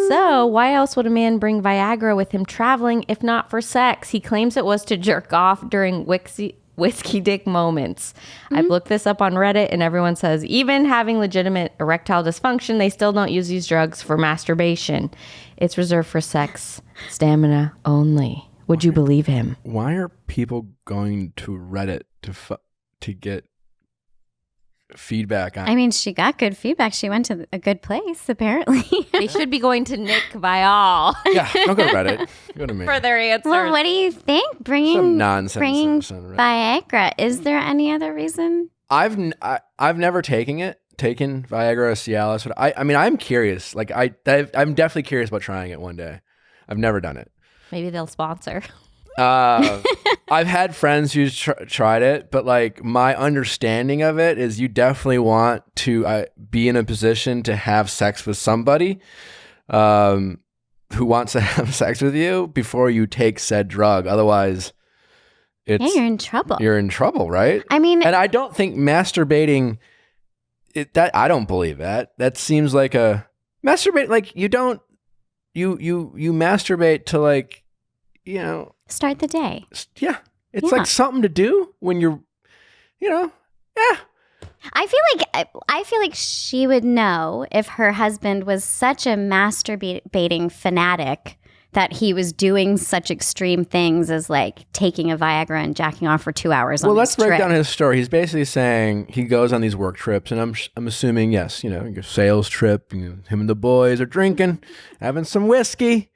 So why else would a man bring Viagra with him traveling if not for sex? He claims it was to jerk off during whiskey dick moments. I've looked this up on Reddit and everyone says even having legitimate erectile dysfunction, they still don't use these drugs for masturbation. It's reserved for sex, stamina only. Would you believe him? Why are people going to Reddit to get feedback on? I mean, she got good feedback. She went to a good place, apparently. They should be going to Nick Viall Yeah, don't go to Reddit. Go to me. for their answers. Well, what do you think? Some Bringing nonsense. on Reddit. Viagra. Is there any other reason? I've never taken Viagra or Cialis. I mean, I'm curious. Like I'm definitely curious about trying it one day. I've never done it. Maybe they'll sponsor. I've had friends who's tried it, but like my understanding of it is you definitely want to be in a position to have sex with somebody who wants to have sex with you before you take said drug. Otherwise, Yeah, you're in trouble. you're in trouble, right? I mean, And I don't think masturbating. I don't believe that. That seems like a masturbate. Like you don't. You masturbate to like, start the day. yeah. It's Yeah. like something to do when you're, yeah. I feel like she would know if her husband was such a masturbating fanatic that he was doing such extreme things as like taking a Viagra and jacking off for 2 hours. Well, on let's his break trip. down his story. He's basically saying he goes on these work trips, and I'm assuming, yes, your sales trip, him and the boys are drinking, having some whiskey,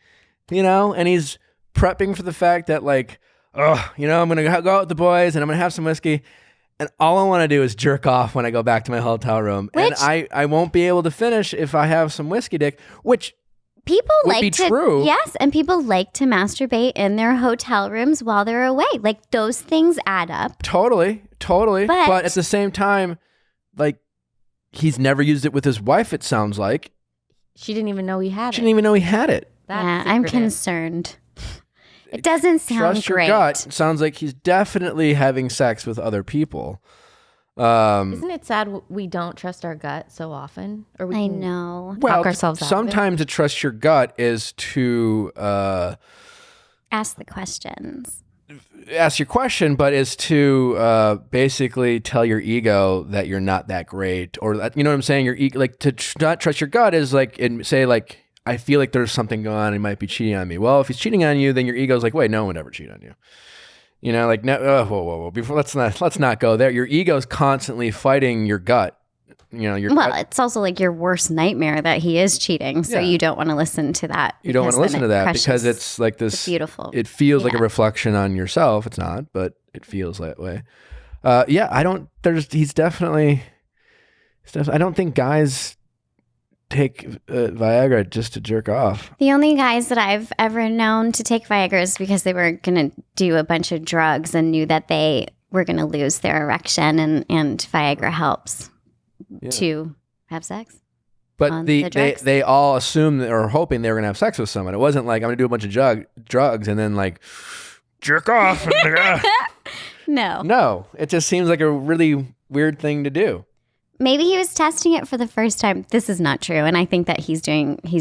and he's prepping for the fact that like, I'm going to go out with the boys and I'm going to have some whiskey. And all I want to do is jerk off when I go back to my hotel room. And I won't be able to finish if I have some whiskey dick, which People would like be to, true. yes, and people like to masturbate in their hotel rooms while they're away. Like those things add up. Totally. But- But at the same time, like he's never used it with his wife. It sounds like She didn't even know he had she it. didn't even know he had it. That's I'm secretive. concerned. It doesn't sound Trust great. your gut. Sounds like he's definitely having sex with other people. Isn't it sad we don't trust our gut so often? Or we I can know. talk ourselves out of it? sometimes to trust your gut is to Ask the questions. ask your question, but is to basically tell your ego that you're not that great, or that, you know what I'm saying. Your ego, like not trust your gut is like, and say like, I feel like there's something going on. He might be cheating on me. Well, if he's cheating on you, then your ego's like, wait, no one would ever cheat on you. You know, like no, whoa. Before let's not go there. Your ego's constantly fighting your gut. You know, your Well, gut, it's also like your worst nightmare that he is cheating. So Yeah. you don't want to listen to that. you don't want to because listen then to it that crushes because it's like this. the beautiful. It feels like a Yeah. reflection on yourself. It's not, but it feels that way. Yeah, I don't. He's definitely. I don't think guys take Viagra just to jerk off. The only guys that I've ever known to take Viagra is because they were going to do a bunch of drugs and knew that they were going to lose their erection, and Viagra helps to have sex. But on they the drugs. they all assumed or hoping they were gonna have sex with someone. It wasn't like I'm gonna do a bunch of drugs and then like jerk off. No. No, it just seems like a really weird thing to do. Maybe he was testing it for the first time. This is not true. And I think that he's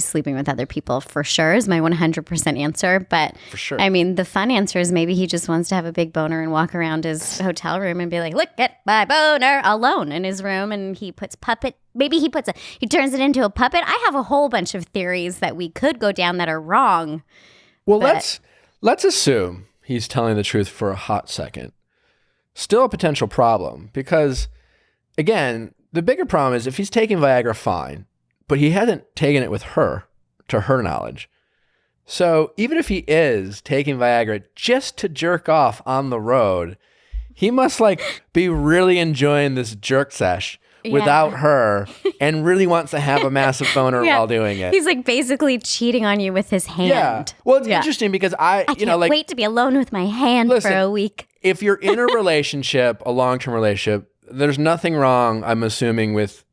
sleeping with other people for sure is my 100% answer. But For sure. I mean, the fun answer is maybe he just wants to have a big boner and walk around his hotel room and be like, look at my boner alone in his room. And he puts he turns it into a puppet. I have a whole bunch of theories that we could go down that are wrong. Well, But- let's assume he's telling the truth for a hot second. Still a potential problem because, again, the bigger problem is if he's taking Viagra, fine, but he hasn't taken it with her, to her knowledge. So even if he is taking Viagra just to jerk off on the road, he must like be really enjoying this jerk sesh without her and really wants to have a massive boner Yeah. while doing it. He's like basically cheating on you with his hand. Yeah. Well, it's Yeah. interesting because I can't wait to be alone with my hand Listen, for a week. if you're in a relationship, a long-term relationship, there's nothing wrong, I'm assuming, with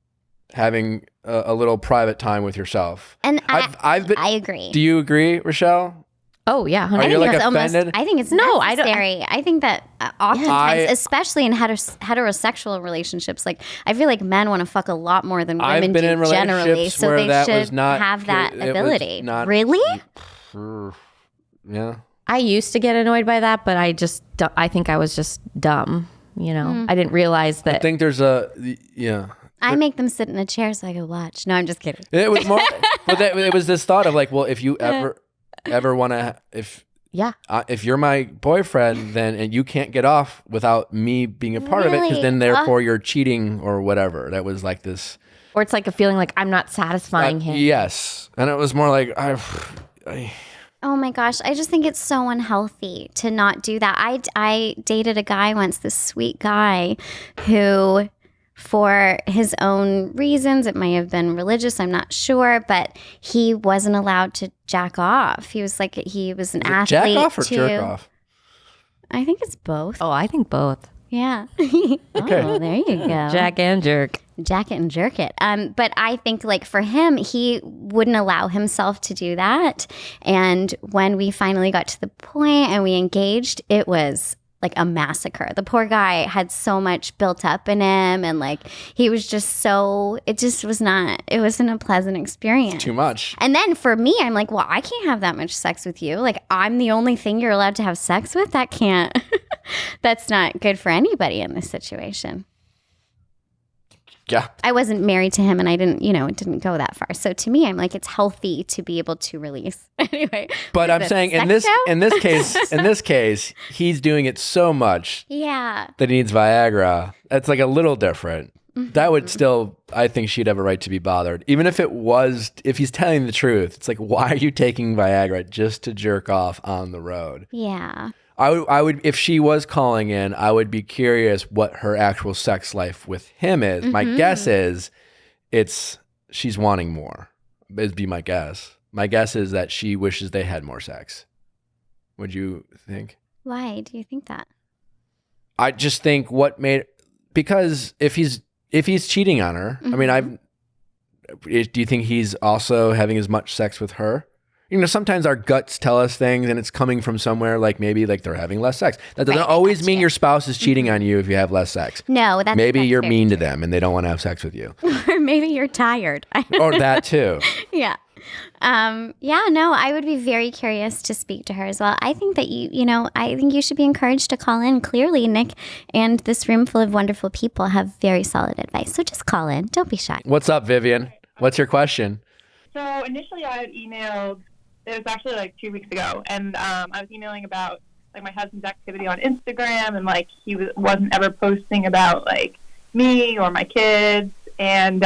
having a little private time with yourself. And I've been. I agree. Do you agree, Rochelle? Oh, yeah. Are you like offended? I think it's No, I don't- necessary. I think that oftentimes, I- especially in heterosexual relationships, like I feel like men want to fuck a lot more than I've women been do in generally. relationships So where they that should was not have that it was ability. not- Really? Yeah. I used to get annoyed by that, but I think I was just dumb. You know, I didn't realize I that. think there's yeah. I make them sit in a chair so I can watch. No, I'm just kidding. It was more, but it was this thought of like, well, if you ever want to, Yeah. if you're my boyfriend, then and you can't get off without me being a part of it, because Really? then therefore you're cheating or whatever. That was like this. Or it's like a feeling like I'm not satisfying him. Yes, and it was more like I Oh my gosh, I just think it's so unhealthy to not do that. I dated a guy once, this sweet guy who, for his own reasons, it may have been religious, I'm not sure, but he wasn't allowed to jack off. He was an athlete. jack off or too. jerk off. I think it's both. Oh, I think both. Yeah. Okay. Oh, there you go. Jack and jerk. Jack it and jerk it. But I think like for him, he wouldn't allow himself to do that. And when we finally got to the point and we engaged, it was like a massacre. The poor guy had so much built up in him, and like he was just it wasn't a pleasant experience. Too much. And then for me, I'm like, well, I can't have that much sex with you. Like, I'm the only thing you're allowed to have sex with. That's not good for anybody in this situation. Yeah. I wasn't married to him, and I didn't, it didn't go that far. So to me, I'm like, it's healthy to be able to release. Anyway. But is I'm it saying in sex this case, he's doing it so much Yeah. that he needs Viagra. That's like a little different. That would still, I think she'd have a right to be bothered. Even if he's telling the truth, it's like, why are you taking Viagra just to jerk off on the road? Yeah. I would, if she was calling in, I would be curious what her actual sex life with him is. My guess is she's wanting more. It'd be my guess. My guess is that she wishes they had more sex. Would you think? Why do you think that? I just think because if he's cheating on her, I mean, do you think he's also having as much sex with her? You know, sometimes our guts tell us things and it's coming from somewhere like maybe like they're having less sex. That doesn't always mean your spouse is cheating on you if you have less sex. No, that's maybe you're very mean to true. them and they don't want to have sex with you. Or maybe you're tired. Or that too. Yeah. No, I would be very curious to speak to her as well. I think that I think you should be encouraged to call in. Clearly, Nick and this room full of wonderful people have very solid advice. So just call in. Don't be shy. What's up, Vivian? What's your question? So initially I had emailed, it was actually like 2 weeks ago, and I was emailing about like my husband's activity on Instagram, and like he wasn't ever posting about like me or my kids. And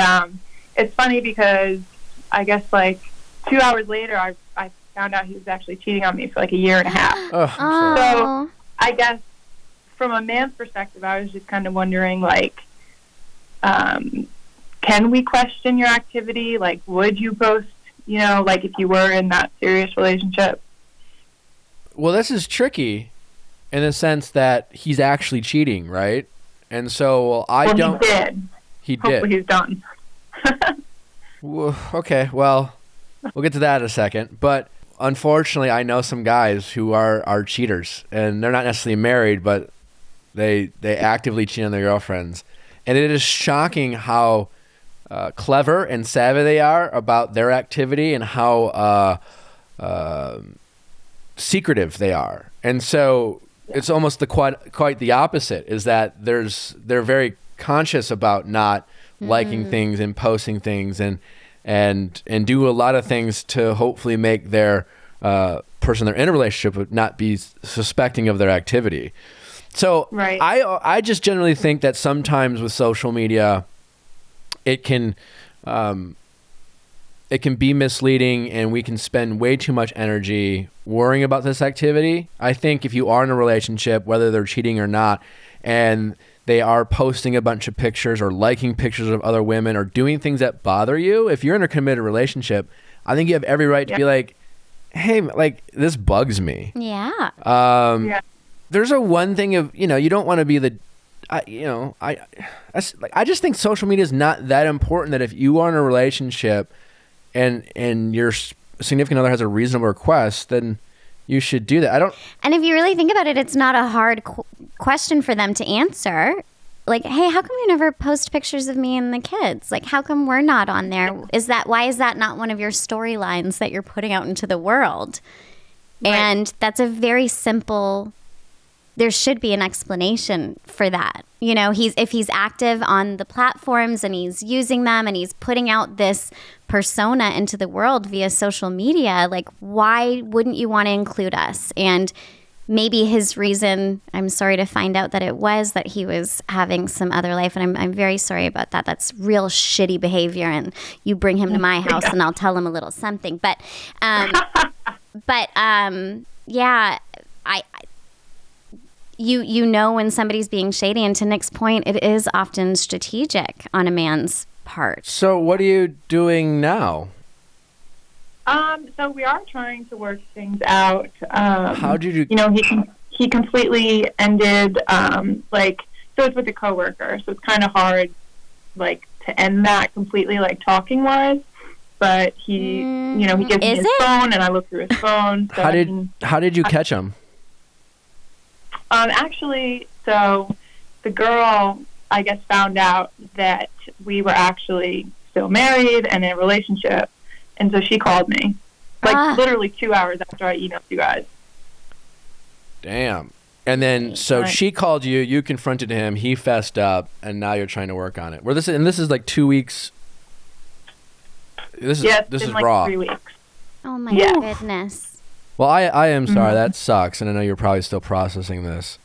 it's funny because I guess like 2 hours later I found out he was actually cheating on me for like a year and a half. Oh, I'm sorry. So I guess from a man's perspective, I was just kind of wondering, like, can we question your activity? Like, would you post, like if you were in that serious relationship? Well, this is tricky in the sense that he's actually cheating, right? And so He did. He Hopefully did. he's done. Okay, well, we'll get to that in a second. But unfortunately, I know some guys who are cheaters, and they're not necessarily married, but they actively cheat on their girlfriends. And it is shocking how clever and savvy they are about their activity and how secretive they are. And so it's almost quite the opposite, is that they're very conscious about not liking things and posting things and do a lot of things to hopefully make their person they're in a relationship with not be suspecting of their activity. So Right. I just generally think that sometimes with social media, it can be misleading, and we can spend way too much energy worrying about this activity. I think if you are in a relationship, whether they're cheating or not, and they are posting a bunch of pictures or liking pictures of other women or doing things that bother you, if you're in a committed relationship, I think you have every right to be like, hey, like, this bugs me. Yeah. Yeah. There's a one thing of, you don't want to be I just think social media is not that important, that if you are in a relationship and your significant other has a reasonable request, then you should do that. And if you really think about it, it's not a hard question for them to answer. Like, hey, how come you never post pictures of me and the kids? Like, how come we're not on there? Why is that not one of your storylines that you're putting out into the world? Right. And that's a very simple, there should be an explanation for that. If he's active on the platforms and he's using them and he's putting out this persona into the world via social media, like, why wouldn't you want to include us? And maybe his reason, I'm sorry to find out that it was that he was having some other life, and I'm very sorry about that. That's real shitty behavior, and you bring him to my house and I'll tell him a little something. But yeah, you know when somebody's being shady, and to Nick's point, it is often strategic on a man's part. So what are you doing now? So we are trying to work things out. How did you? He completely ended, so it's with a coworker, so it's kind of hard, like, to end that completely, like, talking-wise. But he gives me his phone, and I look through his phone. So How did you catch him? Actually, so the girl, I guess, found out that we were actually still married and in a relationship, and so she called me, literally 2 hours after I emailed you guys. Damn. And then, so she called you, you confronted him, he fessed up, and now you're trying to work on it. This is like 2 weeks. This is like raw. 3 weeks. Oh my Yeah. goodness. Well, I am sorry. That sucks, and I know you're probably still processing this.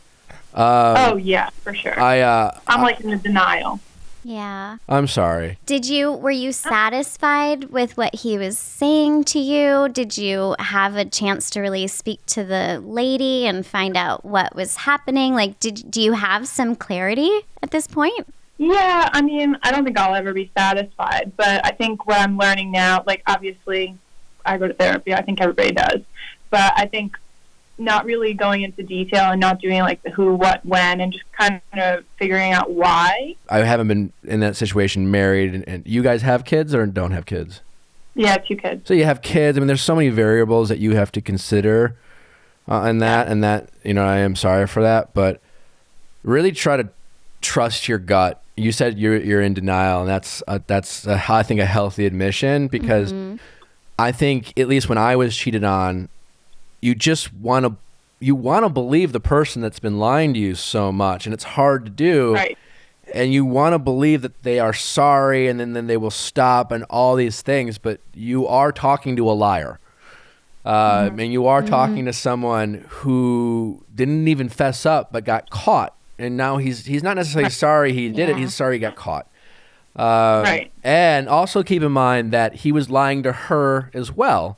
Oh yeah, for sure. I'm like in the denial. Yeah. I'm sorry. Were you satisfied with what he was saying to you? Did you have a chance to really speak to the lady and find out what was happening? Like, do you have some clarity at this point? Yeah, I mean, I don't think I'll ever be satisfied, but I think what I'm learning now, like, obviously, I go to therapy. I think everybody does. But I think not really going into detail and not doing like the who, what, when, and just kind of figuring out why. I haven't been in that situation married, and you guys have kids or don't have kids? Yeah, 2 kids. So you have kids. I mean, there's so many variables that you have to consider and that, you know, I am sorry for that, but really try to trust your gut. You said you're in denial, and that's I think a healthy admission, because I think at least when I was cheated on, you just want to believe the person that's been lying to you so much, and it's hard to do. Right. And you want to believe that they are sorry, and then they will stop and all these things, but you are talking to a liar. And you are talking to someone who didn't even fess up but got caught. And now he's not necessarily sorry he did it. He's sorry he got caught. Right. And also keep in mind that he was lying to her as well.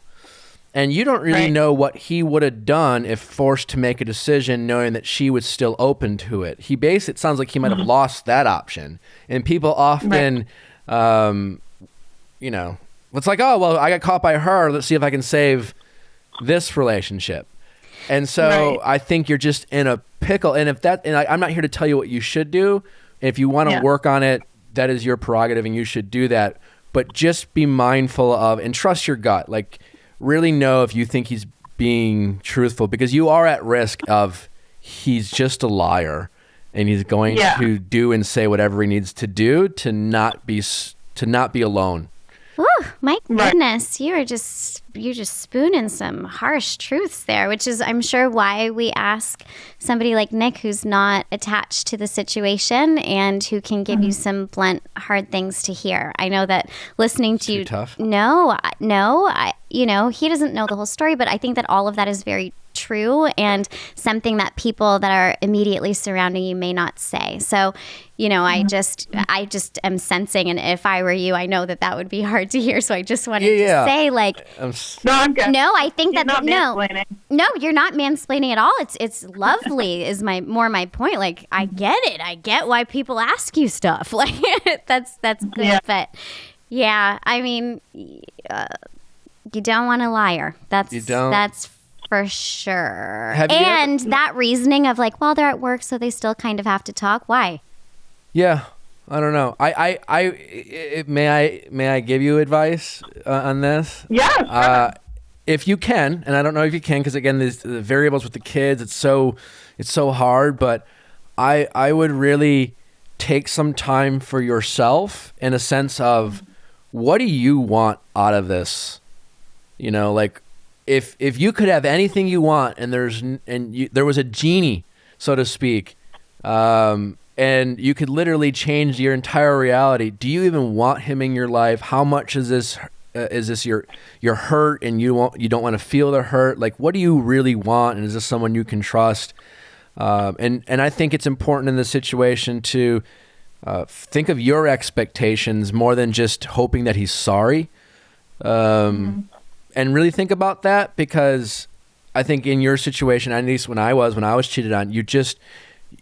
And you don't really know what he would have done if forced to make a decision knowing that she was still open to it. It sounds like he might have lost that option. And people often, you know, it's like, oh, well, I got caught by her. Let's see if I can save this relationship. And so I think you're just in a pickle. And I'm not here to tell you what you should do. If you want to work on it, that is your prerogative and you should do that. But just be mindful of and trust your gut. Like, really know if you think he's being truthful, because you are at risk of he's just a liar and he's going to do and say whatever he needs to do to not be alone. Ooh, my goodness, you're just spooning some harsh truths there, which is, I'm sure, why we ask somebody like Nick, who's not attached to the situation and who can give you some blunt, hard things to hear. I know that listening to you, tough. No, you know, he doesn't know the whole story, but I think that all of that is very true and something that people that are immediately surrounding you may not say. So, you know, I just am sensing, and if I were you, I know that would be hard to hear. So I just wanted to say, like, no, I'm good. No, I think He's not mansplaining. No, you're not mansplaining at all. It's lovely is my point. Like, I get it. I get why people ask you stuff. Like, that's good. Yeah. But yeah, I mean, you don't want a liar. That's for sure. That reasoning of like, well, they're at work, so they still kind of have to talk. Why? Yeah, I don't know. May I give you advice on this? Yeah. Sure. If you can, and I don't know if you can, because again, there's the variables with the kids. It's so hard. But I would really take some time for yourself in a sense of, what do you want out of this? You know, like, if you could have anything you want, and there was a genie, so to speak, and you could literally change your entire reality, do you even want him in your life? How much is this your hurt, and you don't want to feel the hurt? Like, what do you really want, and is this someone you can trust? And I think it's important in this situation to think of your expectations more than just hoping that he's sorry. And really think about that, because I think in your situation, at least when I was cheated on,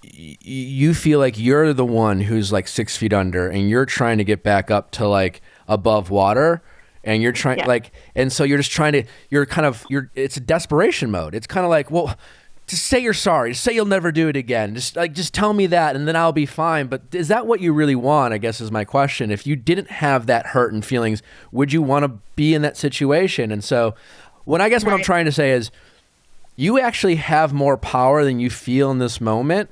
you feel like you're the one who's like 6 feet under, and you're trying to get back up to like above water, and you're trying and so you're just trying to, it's a desperation mode. It's kind of like, well, just say you're sorry, just say you'll never do it again. Just tell me that, and then I'll be fine. But is that what you really want, I guess, is my question. If you didn't have that hurt and feelings, would you want to be in that situation? And so what I'm trying to say is, you actually have more power than you feel in this moment,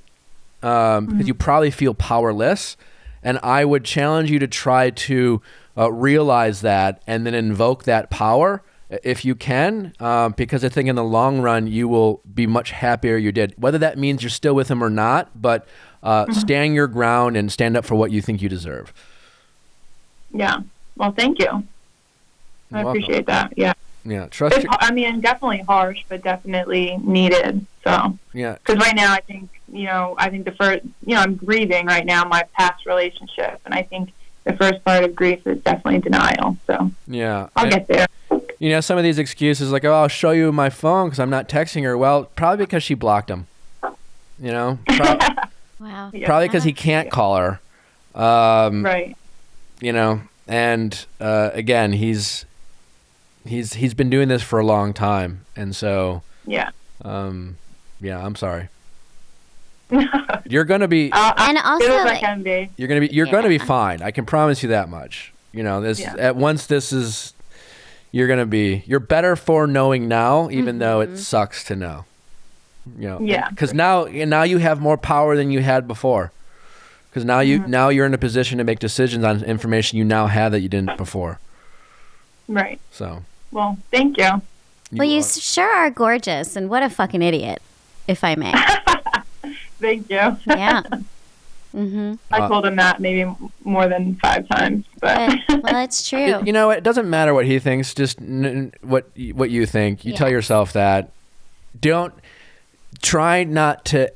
because you probably feel powerless. And I would challenge you to try to realize that, and then invoke that power if you can, because I think in the long run, you will be much happier you did. Whether that means you're still with him or not, but stand your ground and stand up for what you think you deserve. Yeah. Well, thank you. I appreciate that. Yeah. Yeah. Definitely harsh, but definitely needed. So. Yeah. Because right now, I think the first, I'm grieving right now my past relationship, and I think the first part of grief is definitely denial. So. Yeah. I'll get there. Some of these excuses like, oh, I'll show you my phone because I'm not texting her. Well, probably because she blocked him. Wow. Probably because he can't call her. Right. And again, he's he's been doing this for a long time, and so Yeah. yeah, I'm sorry. You're gonna be And also, Good as I like, can be. you're gonna be fine. I can promise you that much. You know, this at once this is you're better for knowing now, even though it sucks to know. You know, Yeah. because now you have more power than you had before. Because now you're in a position to make decisions on information you now have that you didn't before. Right. So. Well, thank you. well, you sure are gorgeous, and what a fucking idiot, if I may. Thank you. Yeah. Mm-hmm. I told him that maybe more than 5 times, but Well, it's true. You know, it doesn't matter what he thinks. Just what you think. You tell yourself that. Don't try not to.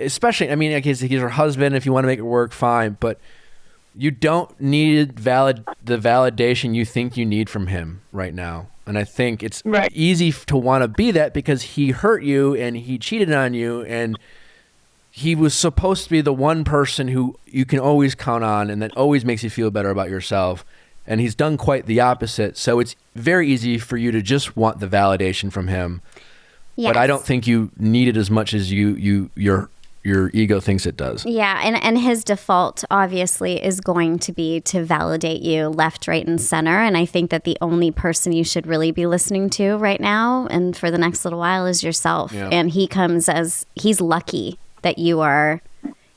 Especially, I mean, like he's your husband. If you want to make it work, fine. But you don't need the validation you think you need from him right now. And I think it's easy to want to be that because he hurt you and he cheated on you and he was supposed to be the one person who you can always count on and that always makes you feel better about yourself. And he's done quite the opposite. So it's very easy for you to just want the validation from him. Yes. But I don't think you need it as much as your ego thinks it does. Yeah, and his default obviously is going to be to validate you left, right, and center. And I think that the only person you should really be listening to right now and for the next little while is yourself. Yeah. And he's lucky that you are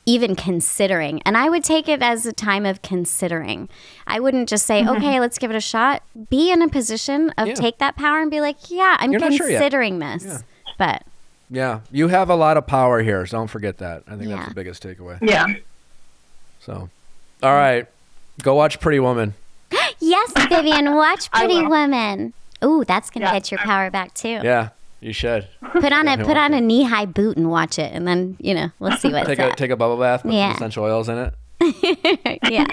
even considering. And I would take it as a time of considering. I wouldn't just say, okay, let's give it a shot. Be in a position of take that power and be like, yeah, I'm You're not sure yet. considering this. Yeah. But Yeah, you have a lot of power here, so don't forget that. I think that's the biggest takeaway. yeah. So, all right, go watch Pretty Woman. yes, Vivian, watch I Pretty will. Woman. Ooh, that's gonna Yeah. get your power back too. Yeah, you should. Put on Definitely a watch it. knee-high boot and watch it, and then we'll see what's up. Take a bubble bath with Yeah. some essential oils in it. Yeah.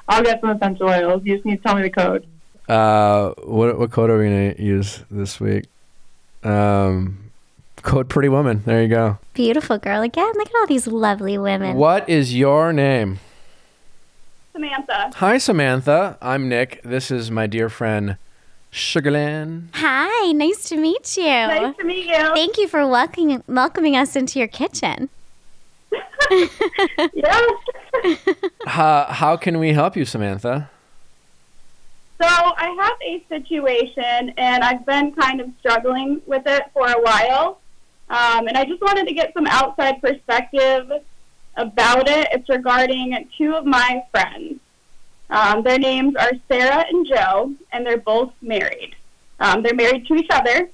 I'll get some essential oils. You just need to tell me the code. What code are we gonna use this week? Code Pretty Woman. There you go. Beautiful girl again. Look at all these lovely women. What is your name? Samantha. Hi, Samantha. I'm Nick. This is my dear friend Sugar Lyn. Hi, nice to meet you. Nice to meet you. Thank you for welcoming us into your kitchen. Yeah. How can we help you, Samantha? So I have a situation, and I've been kind of struggling with it for a while. And I just wanted to get some outside perspective about it. It's regarding 2 of my friends. Their names are Sarah and Joe, and they're both married. They're married to each other.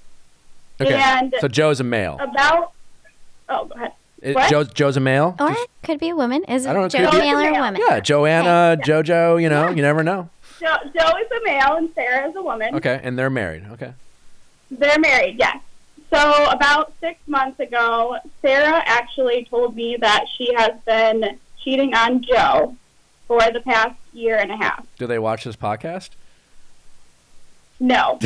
Okay. And So Joe's a male. go ahead. What? Joe's a male? Or it could be a woman. Is I don't know, it Joe could be- male or Yeah. woman? Yeah, Joanna, JoJo, you never know. Joe is a male, and Sarah is a woman. Okay, and they're married. Okay. They're married, yes. So about 6 months ago, Sarah actually told me that she has been cheating on Joe for the past year and a half. Do they watch this podcast? No.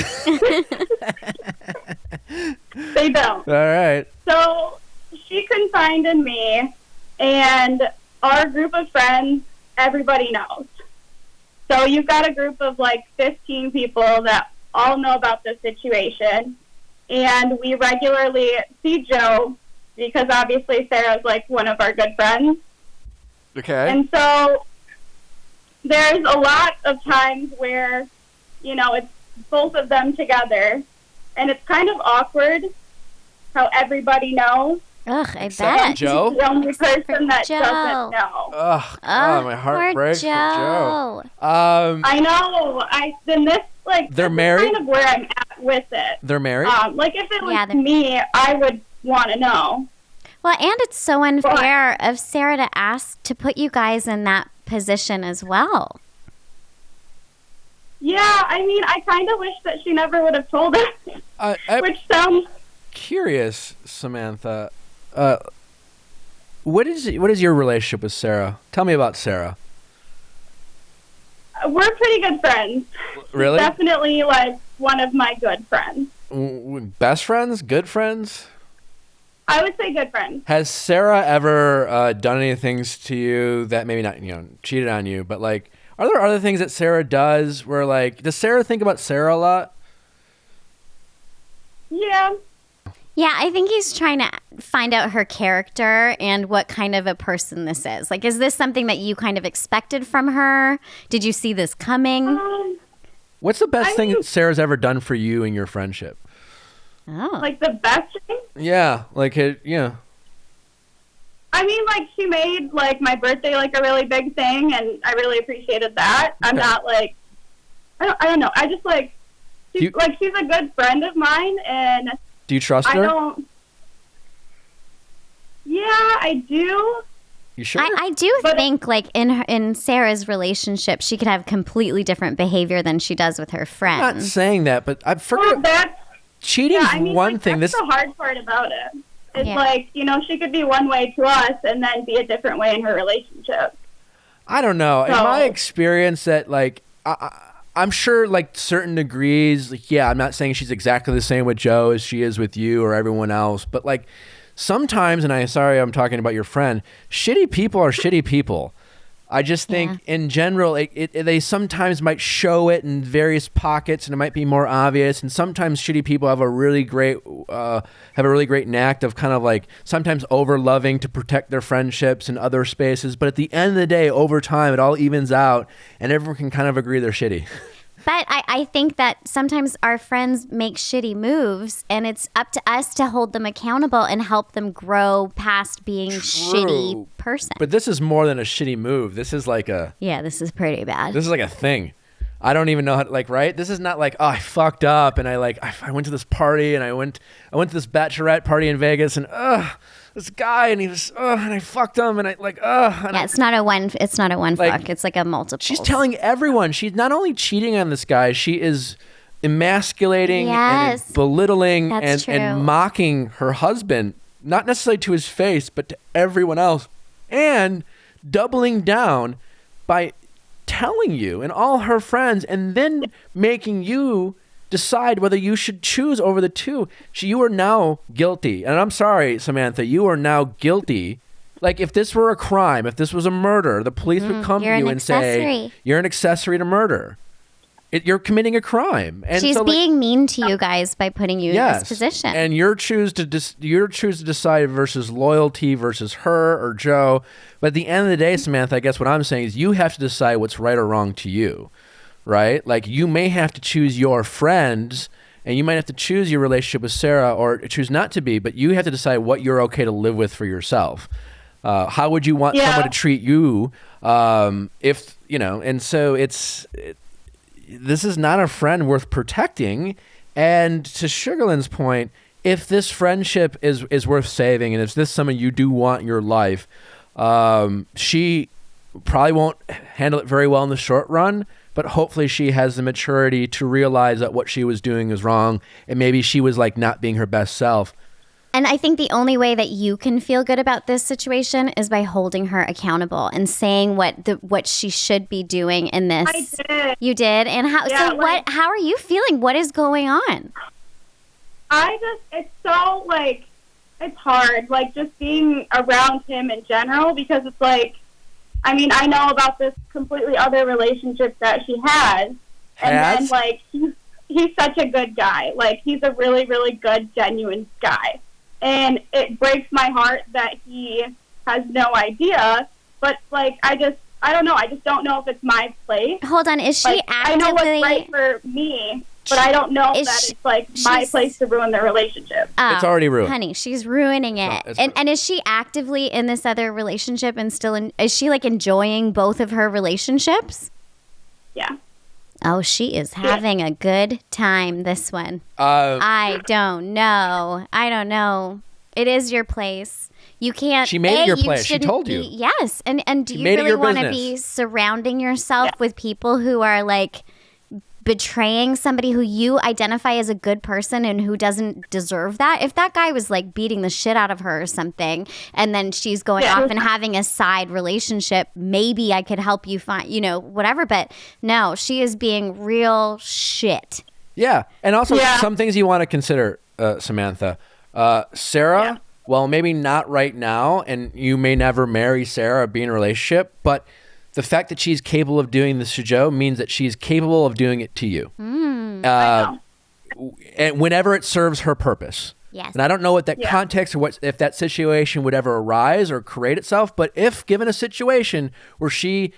They don't. All right. So she confided in me, and our group of friends, everybody knows. So you've got a group of like 15 people that all know about this situation, and we regularly see Joe because obviously Sarah's like one of our good friends. Okay. And so there's a lot of times where, it's both of them together, and it's kind of awkward how everybody knows. Ugh, I Except bet. Joe? The only person that Joe. doesn't know. Ugh, Oh, my heart poor breaks for Joe. Joe. I know. They're this is married? kind of where I'm at with it. They're married? Like if it was Yeah, they're- me, I would want to know. Well, and it's so unfair of Sarah to ask to put you guys in that position as well. Yeah, I kind of wish that she never would have told us, I'm which sounds. curious, Samantha. What is your relationship with Sarah? Tell me about Sarah. We're pretty good friends. Really? Definitely like one of my good friends. Best friends? Good friends? I would say good friends. Has Sarah ever done any things to you that maybe not, cheated on you, but like, are there other things that Sarah does where like, does Sarah think about Sarah a lot? Yeah. Yeah, I think he's trying to find out her character and what kind of a person this is. Like, is this something that you kind of expected from her? Did you see this coming? What's the best thing Sarah's ever done for you in your friendship? Oh. Like the best thing? Yeah, like yeah. I mean, like, she made, like, my birthday, like, a really big thing, and I really appreciated that. I'm not, like, I don't know. I just, like, she's a good friend of mine, and do you trust her? Yeah, I do. You sure? I do think, like, in Sarah's relationship, she could have completely different behavior than she does with her friends. I'm not saying that, but I forget. Well, cheating's one thing. That's the hard part about it. It's like, you know, she could be one way to us and then be a different way in her relationship. I don't know. So, in my experience, that, like, I'm sure, like, certain degrees, like, yeah, I'm not saying she's exactly the same with Joe as she is with you or everyone else, but, like, sometimes, and I'm talking about your friend, shitty people are shitty people. I just think in general, they sometimes might show it in various pockets, and it might be more obvious. And sometimes shitty people have a really great knack of kind of like sometimes over loving to protect their friendships in other spaces. But at the end of the day, over time, it all evens out, and everyone can kind of agree they're shitty. But I think that sometimes our friends make shitty moves, and it's up to us to hold them accountable and help them grow past being shitty person. But this is more than a shitty move. This is like this is pretty bad. This is like a thing. I don't even know how to, like, right? This is not like, oh, I fucked up and I went to this party and I went to this Bachelorette party in Vegas and this guy and he was and I fucked him and I like it's not a one fuck. It's like a multiple. She's telling everyone she's not only cheating on this guy, she is emasculating and belittling and mocking her husband, not necessarily to his face, but to everyone else, and doubling down by telling you and all her friends and then making you decide whether you should choose over the two. You are now guilty. And I'm sorry, Samantha, you are now guilty. Like, if this were a crime, if this was a murder, the police would come to you and say, you're an accessory to murder. You're committing a crime. And she's being mean to you guys by putting you in this position. And your choose to decide versus loyalty versus her or Joe. But at the end of the day, Samantha, I guess what I'm saying is you have to decide what's right or wrong to you. Right? Like, you may have to choose your friends and you might have to choose your relationship with Sarah or choose not to be, but you have to decide what you're okay to live with for yourself. How would you want someone to treat you if, you know, and so this is not a friend worth protecting. And to Sugar Lyn's point, if this friendship is worth saving and if this is someone you do want in your life, she probably won't handle it very well in the short run. But hopefully she has the maturity to realize that what she was doing is wrong and maybe she was like not being her best self. And I think the only way that you can feel good about this situation is by holding her accountable and saying what she should be doing in this. I did. You did? And how? Yeah, so what? How are you feeling? What is going on? It's so, like, it's hard, like, just being around him in general because it's like, I mean, I know about this completely other relationship that she has. And then, like, he's such a good guy. Like, he's a really, really good, genuine guy. And it breaks my heart that he has no idea. But, like, I don't know. I just don't know if it's my place. Hold on. Is she like, actively... I know what's right for me, but I don't know that it's, like, my place to ruin their relationship. Oh, it's already ruined. Honey, she's ruining it. And is she actively in this other relationship and still is she, like, enjoying both of her relationships? Yeah. Oh, she is having a good time, this one. I don't know. It is your place. You can't... She made it your place. She told you. Yes. And do you really want to be surrounding yourself with people who are, like, betraying somebody who you identify as a good person and who doesn't deserve that? If that guy was, like, beating the shit out of her or something, and then she's going off and having a side relationship, maybe I could help you find, you know, whatever. But no, she is being real shit. Yeah. And also some things you want to consider, Samantha. Sarah, well, maybe not right now, and you may never marry Sarah or be in a relationship, but the fact that she's capable of doing this to Joe means that she's capable of doing it to you. and whenever it serves her purpose. Yes. And I don't know what that context or if that situation would ever arise or create itself, but if given a situation where she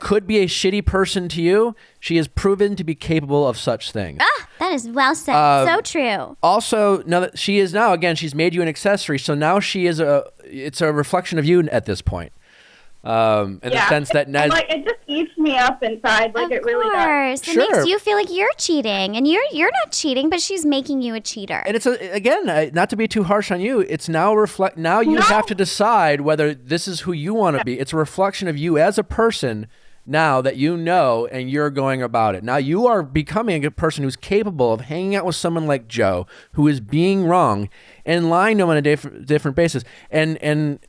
could be a shitty person to you, she is proven to be capable of such things. That is well said. So true. Also, now that she is now, again, she's made you an accessory, so now she is it's a reflection of you at this point. In the sense that it just eats me up inside, like it really does. It makes you feel like you're cheating, and you're not cheating, but she's making you a cheater. And it's again, not to be too harsh on you, it's now you have to decide whether this is who you want to be. It's a reflection of you as a person now that you know, and you're going about it. Now you are becoming a person who's capable of hanging out with someone like Joe, who is being wrong and lying to him on a different basis. And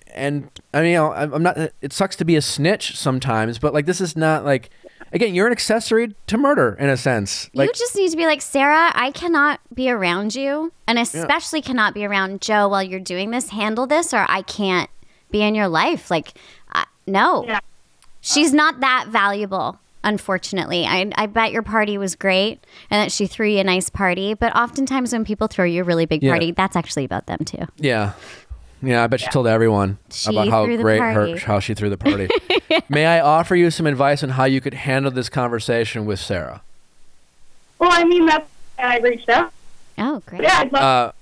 I mean, I'm not. It sucks to be a snitch sometimes, but like this is not like. Again, you're an accessory to murder in a sense. Like, you just need to be like, Sarah, I cannot be around you, and especially cannot be around Joe while you're doing this. Handle this, or I can't be in your life. Like, no. Yeah. She's not that valuable, unfortunately. I bet your party was great and that she threw you a nice party. But oftentimes when people throw you a really big party, that's actually about them too. Yeah. Yeah, I bet she told everyone about how great how she threw the party. May I offer you some advice on how you could handle this conversation with Sarah? Well, I mean, that's why I reached out. Oh, great. Yeah, I'd love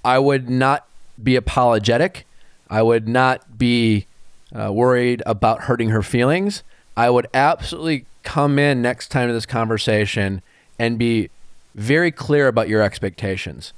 I would not be apologetic. I would not be worried about hurting her feelings. I would absolutely come in next time to this conversation and be very clear about your expectations.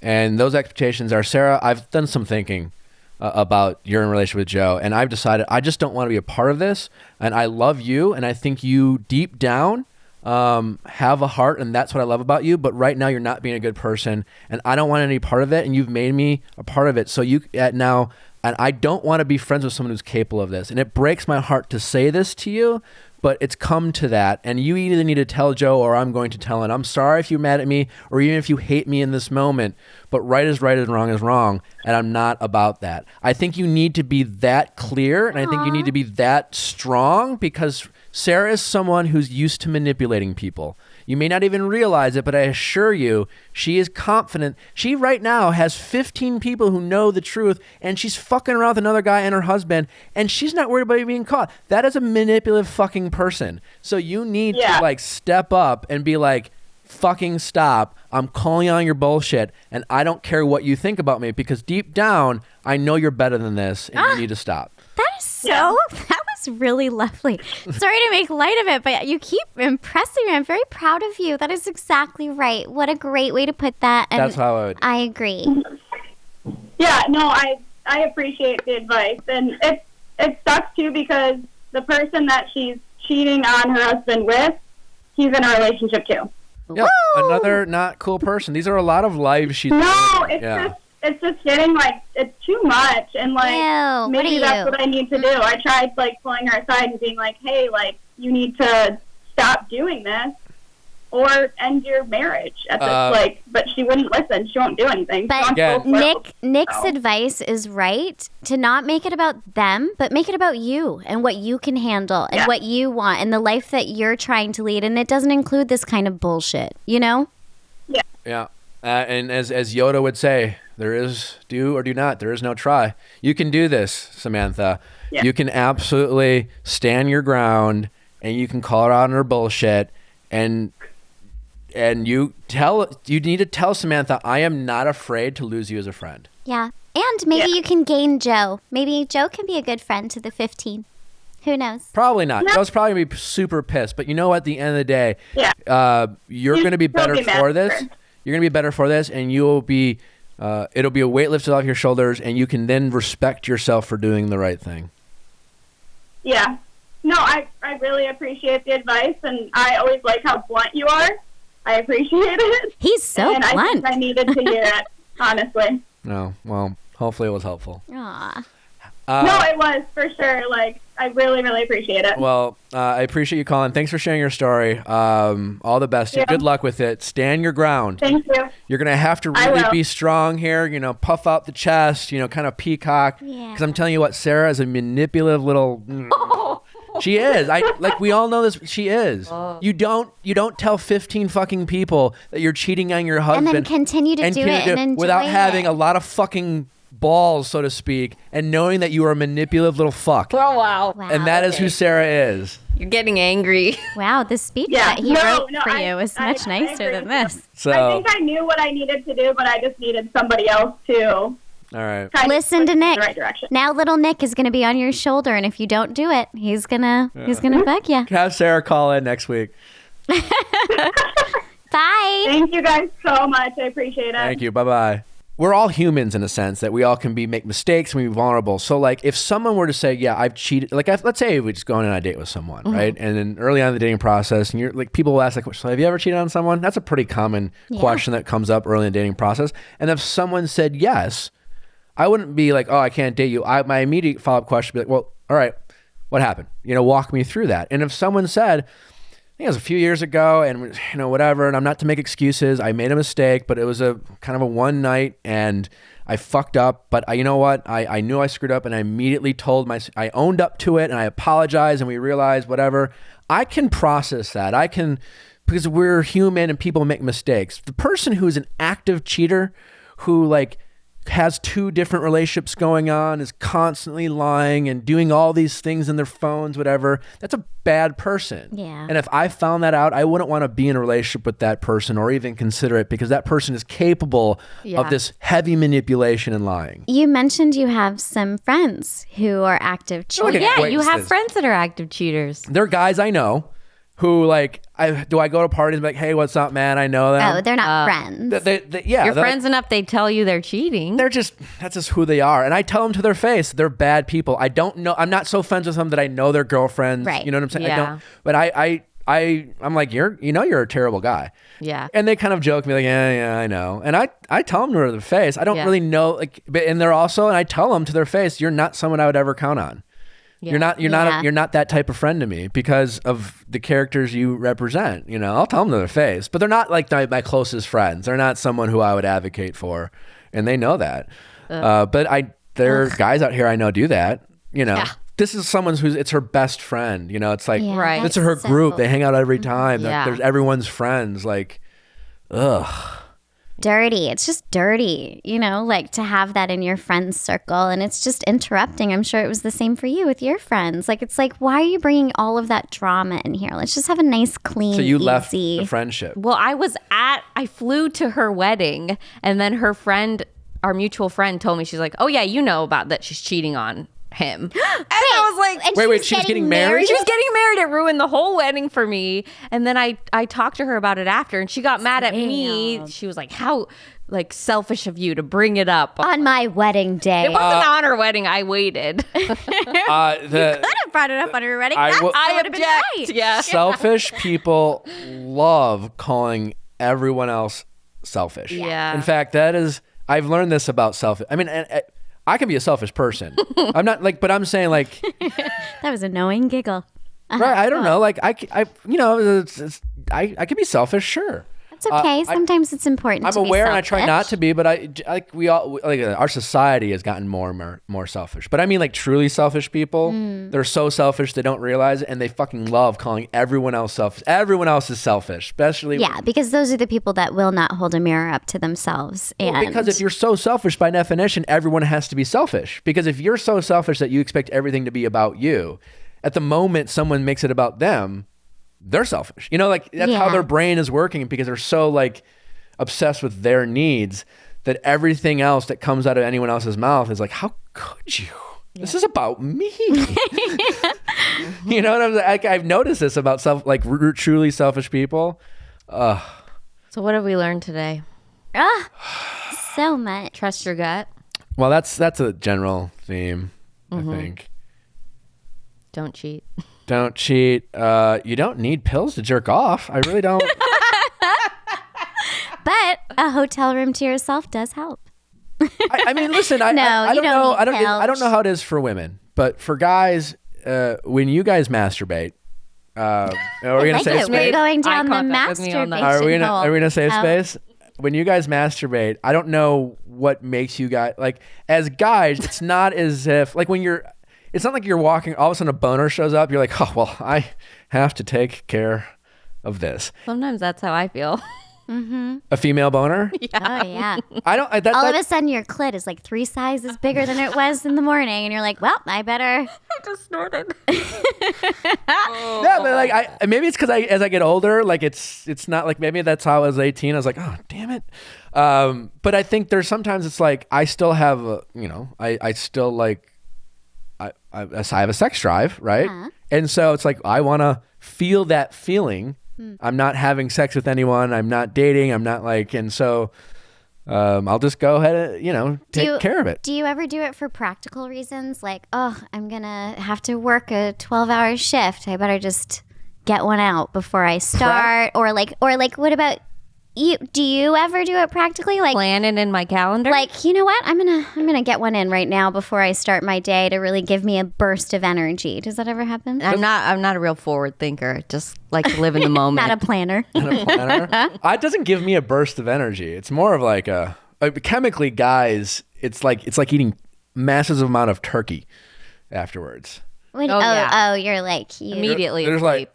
And those expectations are, Sarah, I've done some thinking about you're in a relationship with Joe, and I've decided I just don't want to be a part of this. And I love you, and I think you deep down have a heart, and that's what I love about you. But right now, you're not being a good person, and I don't want any part of it. And you've made me a part of it. So now. And I don't want to be friends with someone who's capable of this. And it breaks my heart to say this to you, but it's come to that. And you either need to tell Joe or I'm going to tell him. I'm sorry if you're mad at me or even if you hate me in this moment, but right is right and wrong is wrong. And I'm not about that. I think you need to be that clear. And I think you need to be that strong because Sarah is someone who's used to manipulating people. You may not even realize it, but I assure you, she is confident. She right now has 15 people who know the truth, and she's fucking around with another guy and her husband, and she's not worried about being caught. That is a manipulative fucking person. So you need to like step up and be like, fucking stop. I'm calling on your bullshit, and I don't care what you think about me because deep down, I know you're better than this, and you need to stop. That is that was really lovely. Sorry to make light of it, but you keep impressing me. I'm very proud of you. That is exactly right. What a great way to put that. And that's how I agree. Yeah, no, I appreciate the advice. And it sucks too because the person that she's cheating on her husband with, he's in a relationship too. Yeah, another not cool person. These are a lot of lives she's it's just getting like it's too much, and like maybe that's what I need to do. I tried like pulling her aside and being like, hey, like you need to stop doing this or end your marriage at this but she wouldn't listen. She won't do anything. But Nick's advice is right to not make it about them, but make it about you and what you can handle and what you want and the life that you're trying to lead, and it doesn't include this kind of bullshit, you know? Yeah. And as Yoda would say, there is do or do not. There is no try. You can do this, Samantha. Yeah. You can absolutely stand your ground, and you can call her out on her bullshit. And you need to tell Samantha, I am not afraid to lose you as a friend. Yeah, and maybe you can gain Joe. Maybe Joe can be a good friend to the 15. Who knows? Probably not. Joe's probably going to be super pissed. But you know what? At the end of the day, you're going to be better for this. You're going to be better for this, and you'll be. It'll be a weight lifted off your shoulders, and you can then respect yourself for doing the right thing. Yeah. No, I really appreciate the advice, and I always like how blunt you are. I appreciate it. He's so blunt. I think I needed to hear it, honestly. No, well, hopefully it was helpful. Aw. No, it was, for sure. Like, I really, really appreciate it. Well, I appreciate you calling. Thanks for sharing your story. All the best. Yeah. Good luck with it. Stand your ground. Thank you. You're going to have to really be strong here. You know, puff out the chest, kind of peacock. Yeah. Because I'm telling you what, Sarah is a manipulative little... She is. We all know this. She is. You don't tell 15 fucking people that you're cheating on your husband and then continue to do it and enjoy without having it. a lot of fucking balls, so to speak, and knowing that you are a manipulative little fuck. Oh, wow. Wow. And that is who Sarah is. You're getting angry. Wow, the speech that he wrote for you was I much nicer agree. than this. So, I think I knew what I needed to do, but I just needed somebody else to all right. kind Listen of to push me in Nick. the right direction. Now little Nick is going to be on your shoulder, and if you don't do it, he's gonna fuck you. Have Sarah call in next week. Bye. Thank you guys so much. I appreciate it. Thank you. Bye-bye. We're all humans in a sense that we all can make mistakes and be vulnerable. So like if someone were to say, yeah, I've cheated, like let's say we just go on a date with someone, right? And then early on in the dating process, and you're like, people will ask like, so have you ever cheated on someone? That's a pretty common question that comes up early in the dating process. And if someone said yes, I wouldn't be like, oh, I can't date you. My immediate follow-up question would be like, well, all right, what happened? Walk me through that. And if someone said, I think it was a few years ago and, whatever, and I'm not to make excuses. I made a mistake, but it was a kind of a one night and I fucked up. But you know what? I knew I screwed up and I immediately I owned up to it and I apologized and we realized whatever. I can process that. Because we're human and people make mistakes. The person who's an active cheater who has two different relationships going on, is constantly lying and doing all these things in their phones, whatever, that's a bad person. Yeah. And if I found that out, I wouldn't want to be in a relationship with that person or even consider it because that person is capable of this heavy manipulation and lying. You mentioned you have some friends who are active cheaters. Like Yeah, you have acquaintances. friends that are active cheaters. They're guys I know who I go to parties and be like, hey, what's up, man? I know them. Oh, they're not friends. You're friends enough, they tell you they're cheating. That's just who they are. And I tell them to their face, they're bad people. I don't know. I'm not so friends with them that I know their girlfriends. Right. You know what I'm saying? Yeah. I don't, but I'm like, you're a terrible guy. Yeah. And they kind of joke me like, yeah, I know. And I tell them to their face, I don't really know, and they're also, and I tell them to their face, you're not someone I would ever count on. You're not that type of friend to me because of the characters you represent. I'll tell them to their face, but they're not like my closest friends. They're not someone who I would advocate for, and they know that. But there are guys out here I know do that. This is someone it's her best friend. It's like Yeah, it's that's her so group. cool. They hang out every time. Yeah. There's everyone's friends. Like, ugh. Dirty. It's just dirty, to have that in your friends circle. And it's just interrupting. I'm sure it was the same for you with your friends. It's like, why are you bringing all of that drama in here? Let's just have a nice, clean, So you easy. left the friendship. Well, I flew to her wedding, and then her friend, our mutual friend, told me, she's like, oh yeah, you know about that she's cheating on him. And I was like, And Wait, she's getting married? she was getting married. It ruined the whole wedding for me. And then I talked to her about it after, and she got mad at me. She was like, how selfish of you to bring it up. On my wedding day. It wasn't on her wedding. I waited. Could have brought it up on her wedding. I That will- would have been right. Yeah. Selfish people love calling everyone else selfish. Yeah. In fact, I've learned this about selfish. I mean, I can be a selfish person. I'm not but I'm saying That was a knowing giggle. right. I don't know. I can be selfish. Sure. It's okay. Sometimes it's important I'm to be aware and I try not selfish. to be, but our society has gotten more and more selfish. But I mean, truly selfish people, they're so selfish they don't realize it, and they fucking love calling everyone else selfish. Everyone else is selfish, especially Yeah, because those are the people that will not hold a mirror up to themselves. And because if you're so selfish, by definition, everyone has to be selfish. Because if you're so selfish that you expect everything to be about you, at the moment someone makes it about them, they're selfish. That's how their brain is working because they're so obsessed with their needs that everything else that comes out of anyone else's mouth is like, how could you? Yeah. This is about me. You know what I'm saying? I've noticed this about truly selfish people. So what have we learned today? so much. Trust your gut. Well, that's a general theme, I think. Don't cheat. Don't cheat. You don't need pills to jerk off. I really don't. But a hotel room to yourself does help. I mean, listen. I you don't don't know. need I don't know how it is for women, but for guys, when you guys masturbate, are we gonna Like say it. We're space? going down the contact with me on that. masturbation Are we gonna save hole. space? When you guys masturbate, I don't know what makes you guys as guys. It's not as if it's not like you're walking, all of a sudden a boner shows up. You're like, oh, well, I have to take care of this. Sometimes that's how I feel. A female boner? Oh, yeah. I don't, All of a sudden, your clit is like 3 sizes bigger than it was in the morning. And you're like, well, I better. I just snorted. yeah, but like, maybe it's because as I get older, like it's not like, maybe that's how I was 18. I was like, oh, damn it. But I think there's sometimes it's like, I still have, I still like, I have a sex drive, right? And so it's like, I want to feel that feeling. I'm not having sex with anyone. I'm not dating. I'm not like, and so I'll just go ahead and, take care of it. Do you ever do it for practical reasons? Like, oh, I'm going to have to work a 12-hour shift. I better just get one out before I start. Or like, what about you? Do you ever do it practically? Like, Plan it in my calendar. like, you know what? I'm gonna get one in right now before I start my day to really give me a burst of energy. Does that ever happen? I'm not a real forward thinker. Just like to live in the moment. Not a planner. It doesn't give me a burst of energy. It's more of like chemically, guys, it's like eating massive amount of turkey afterwards. You're like you. Immediately There's asleep.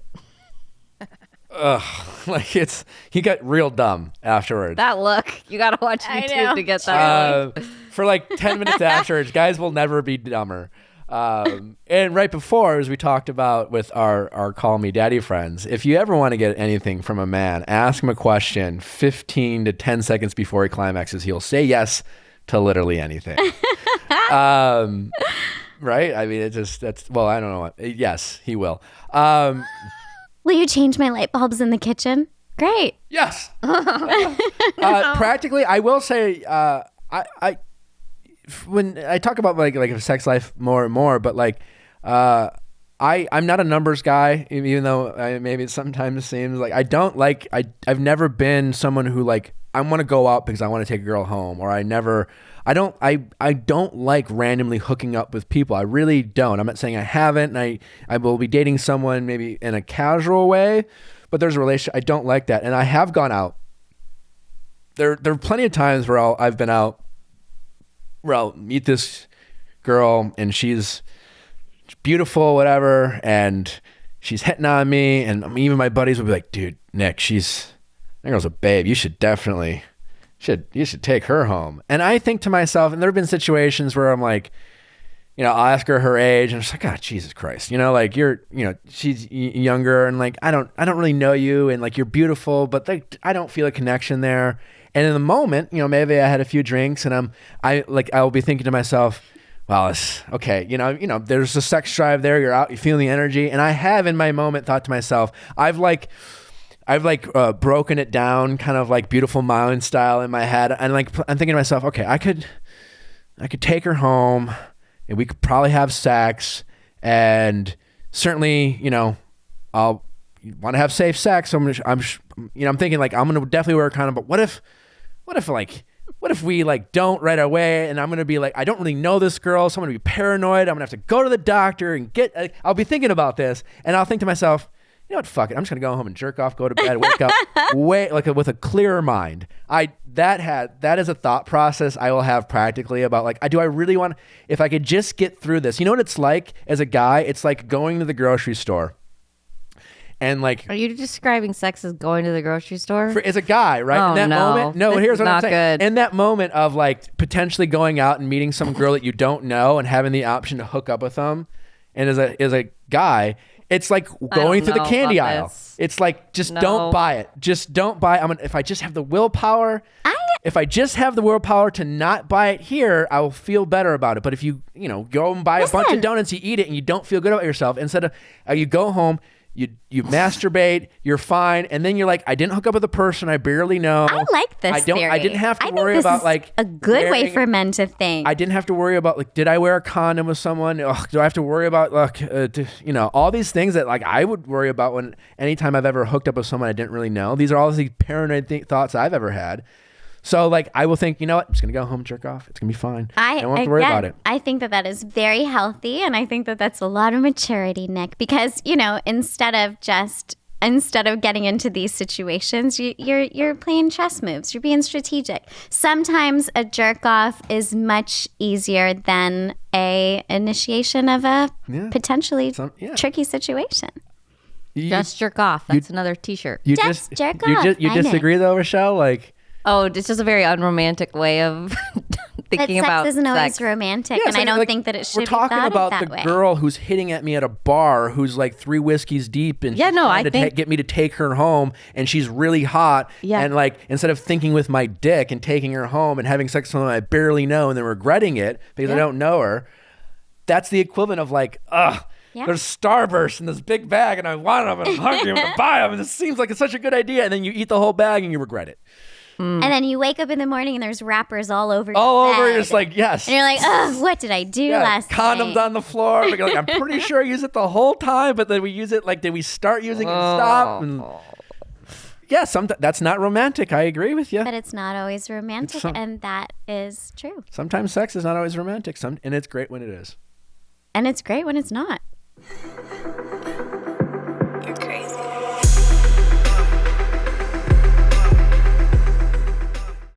Like he got real dumb afterwards. That look. You got to watch I YouTube know. to get that. For like 10 minutes afterwards, guys will never be dumber. And right before, as we talked about with our Call Me Daddy friends, if you ever want to get anything from a man, ask him a question 15 to 10 seconds before he climaxes. He'll say yes to literally anything. Right? I mean, I don't know what. Yes, he will. Will you change my light bulbs in the kitchen? Great. Yes. Practically, I will say, when I talk about like a sex life more and more, but like, I'm not a numbers guy, even though maybe it sometimes seems like I've never been someone who like, I want to go out because I want to take a girl home, or I don't like randomly hooking up with people. I really don't. I'm not saying I haven't, and I will be dating someone maybe in a casual way, but there's a relationship. I don't like that. And I have gone out. There are plenty of times where I've been out where I'll meet this girl and she's beautiful, whatever, and she's hitting on me, and even my buddies will be like, dude, Nick, that girl's a babe. You should definitely you should take her home. And I think to myself, and there have been situations where I'm like, I'll ask her age, and I'm just like, oh, Jesus Christ, like she's younger, and like I don't really know you, and like you're beautiful, but like I don't feel a connection there. And in the moment, maybe I had a few drinks, and I'll be thinking to myself, well, it's okay, there's a sex drive there. You're out, you feel the energy, and I have in my moment thought to myself, I've broken it down kind of like Beautiful Mind style in my head. And like, I'm thinking to myself, okay, I could take her home and we could probably have sex, and certainly, I'll want to have safe sex. So I'm thinking like, I'm going to definitely wear a condom, but what if we like don't right away, and I'm going to be like, I don't really know this girl, so I'm going to be paranoid. I'm going to have to go to the doctor and I'll be thinking about this, and I'll think to myself, you know what, fuck it. I'm just going to go home and jerk off, go to bed, wake up with a clearer mind. That is a thought process I will have practically about like, do I really want, if I could just get through this. You know what it's like as a guy? It's like going to the grocery store. And like, are you describing sex as going to the grocery store? As a guy, right? Oh, in that no. moment, no. This Here's is what I'm not saying. good. In that moment of like potentially going out and meeting some girl that you don't know and having the option to hook up with them, and as a guy, it's like going through the candy aisle. This. It's like, just don't buy it. Just don't buy it. If I just have the willpower, to not buy it here, I will feel better about it. But if you go and buy a bunch of donuts, you eat it, and you don't feel good about yourself, instead of you go home, you masturbate, you're fine, and then you're like, I didn't hook up with a person I barely know. I like this theory. I didn't have to I worry think this about is like a good way for men to think. I didn't have to worry about like, did I wear a condom with someone? Ugh, do I have to worry about all these things that like I would worry about anytime I've ever hooked up with someone I didn't really know. These are all these paranoid thoughts I've ever had. So like, I will think, you know what? I'm just going to go home and jerk off. It's going to be fine. I don't have to worry about it. I think that is very healthy. And I think that that's a lot of maturity, Nick, because, instead of getting into these situations, you're playing chess moves. You're being strategic. Sometimes a jerk off is much easier than a initiation of a potentially Yeah. tricky situation. Just jerk off. That's another T-shirt. You Just jerk off. You Find it. disagree though, Rochelle? Like, Oh, it's just a very unromantic way of thinking But about sex isn't always sex. romantic, yes, and I don't like, think that it should we're be talking thought about of the that way. girl who's hitting at me at a bar, who's like 3 whiskeys deep, and Yeah, she's no, trying I to think- get me to take her home, and she's really hot. Yeah. And like, instead of thinking with my dick and taking her home and having sex with someone I barely know and then regretting it because I don't know her, that's the equivalent of like, ugh. Yeah. There's Starburst in this big bag, and I want them, and I'm hungry, I'm gonna buy them, and this seems like it's such a good idea, and then you eat the whole bag and you regret it. And then you wake up in the morning and there's wrappers all over All your over, bed. you're just like, yes. And you're like, oh, what did I do last condoms night? on the floor. Like, I'm pretty sure I use it the whole time, but then we use it like, did we start using it and stop? And yeah, that's not romantic. I agree with you. But it's not always romantic, and that is true. Sometimes sex is not always romantic, and it's great when it is. And it's great when it's not.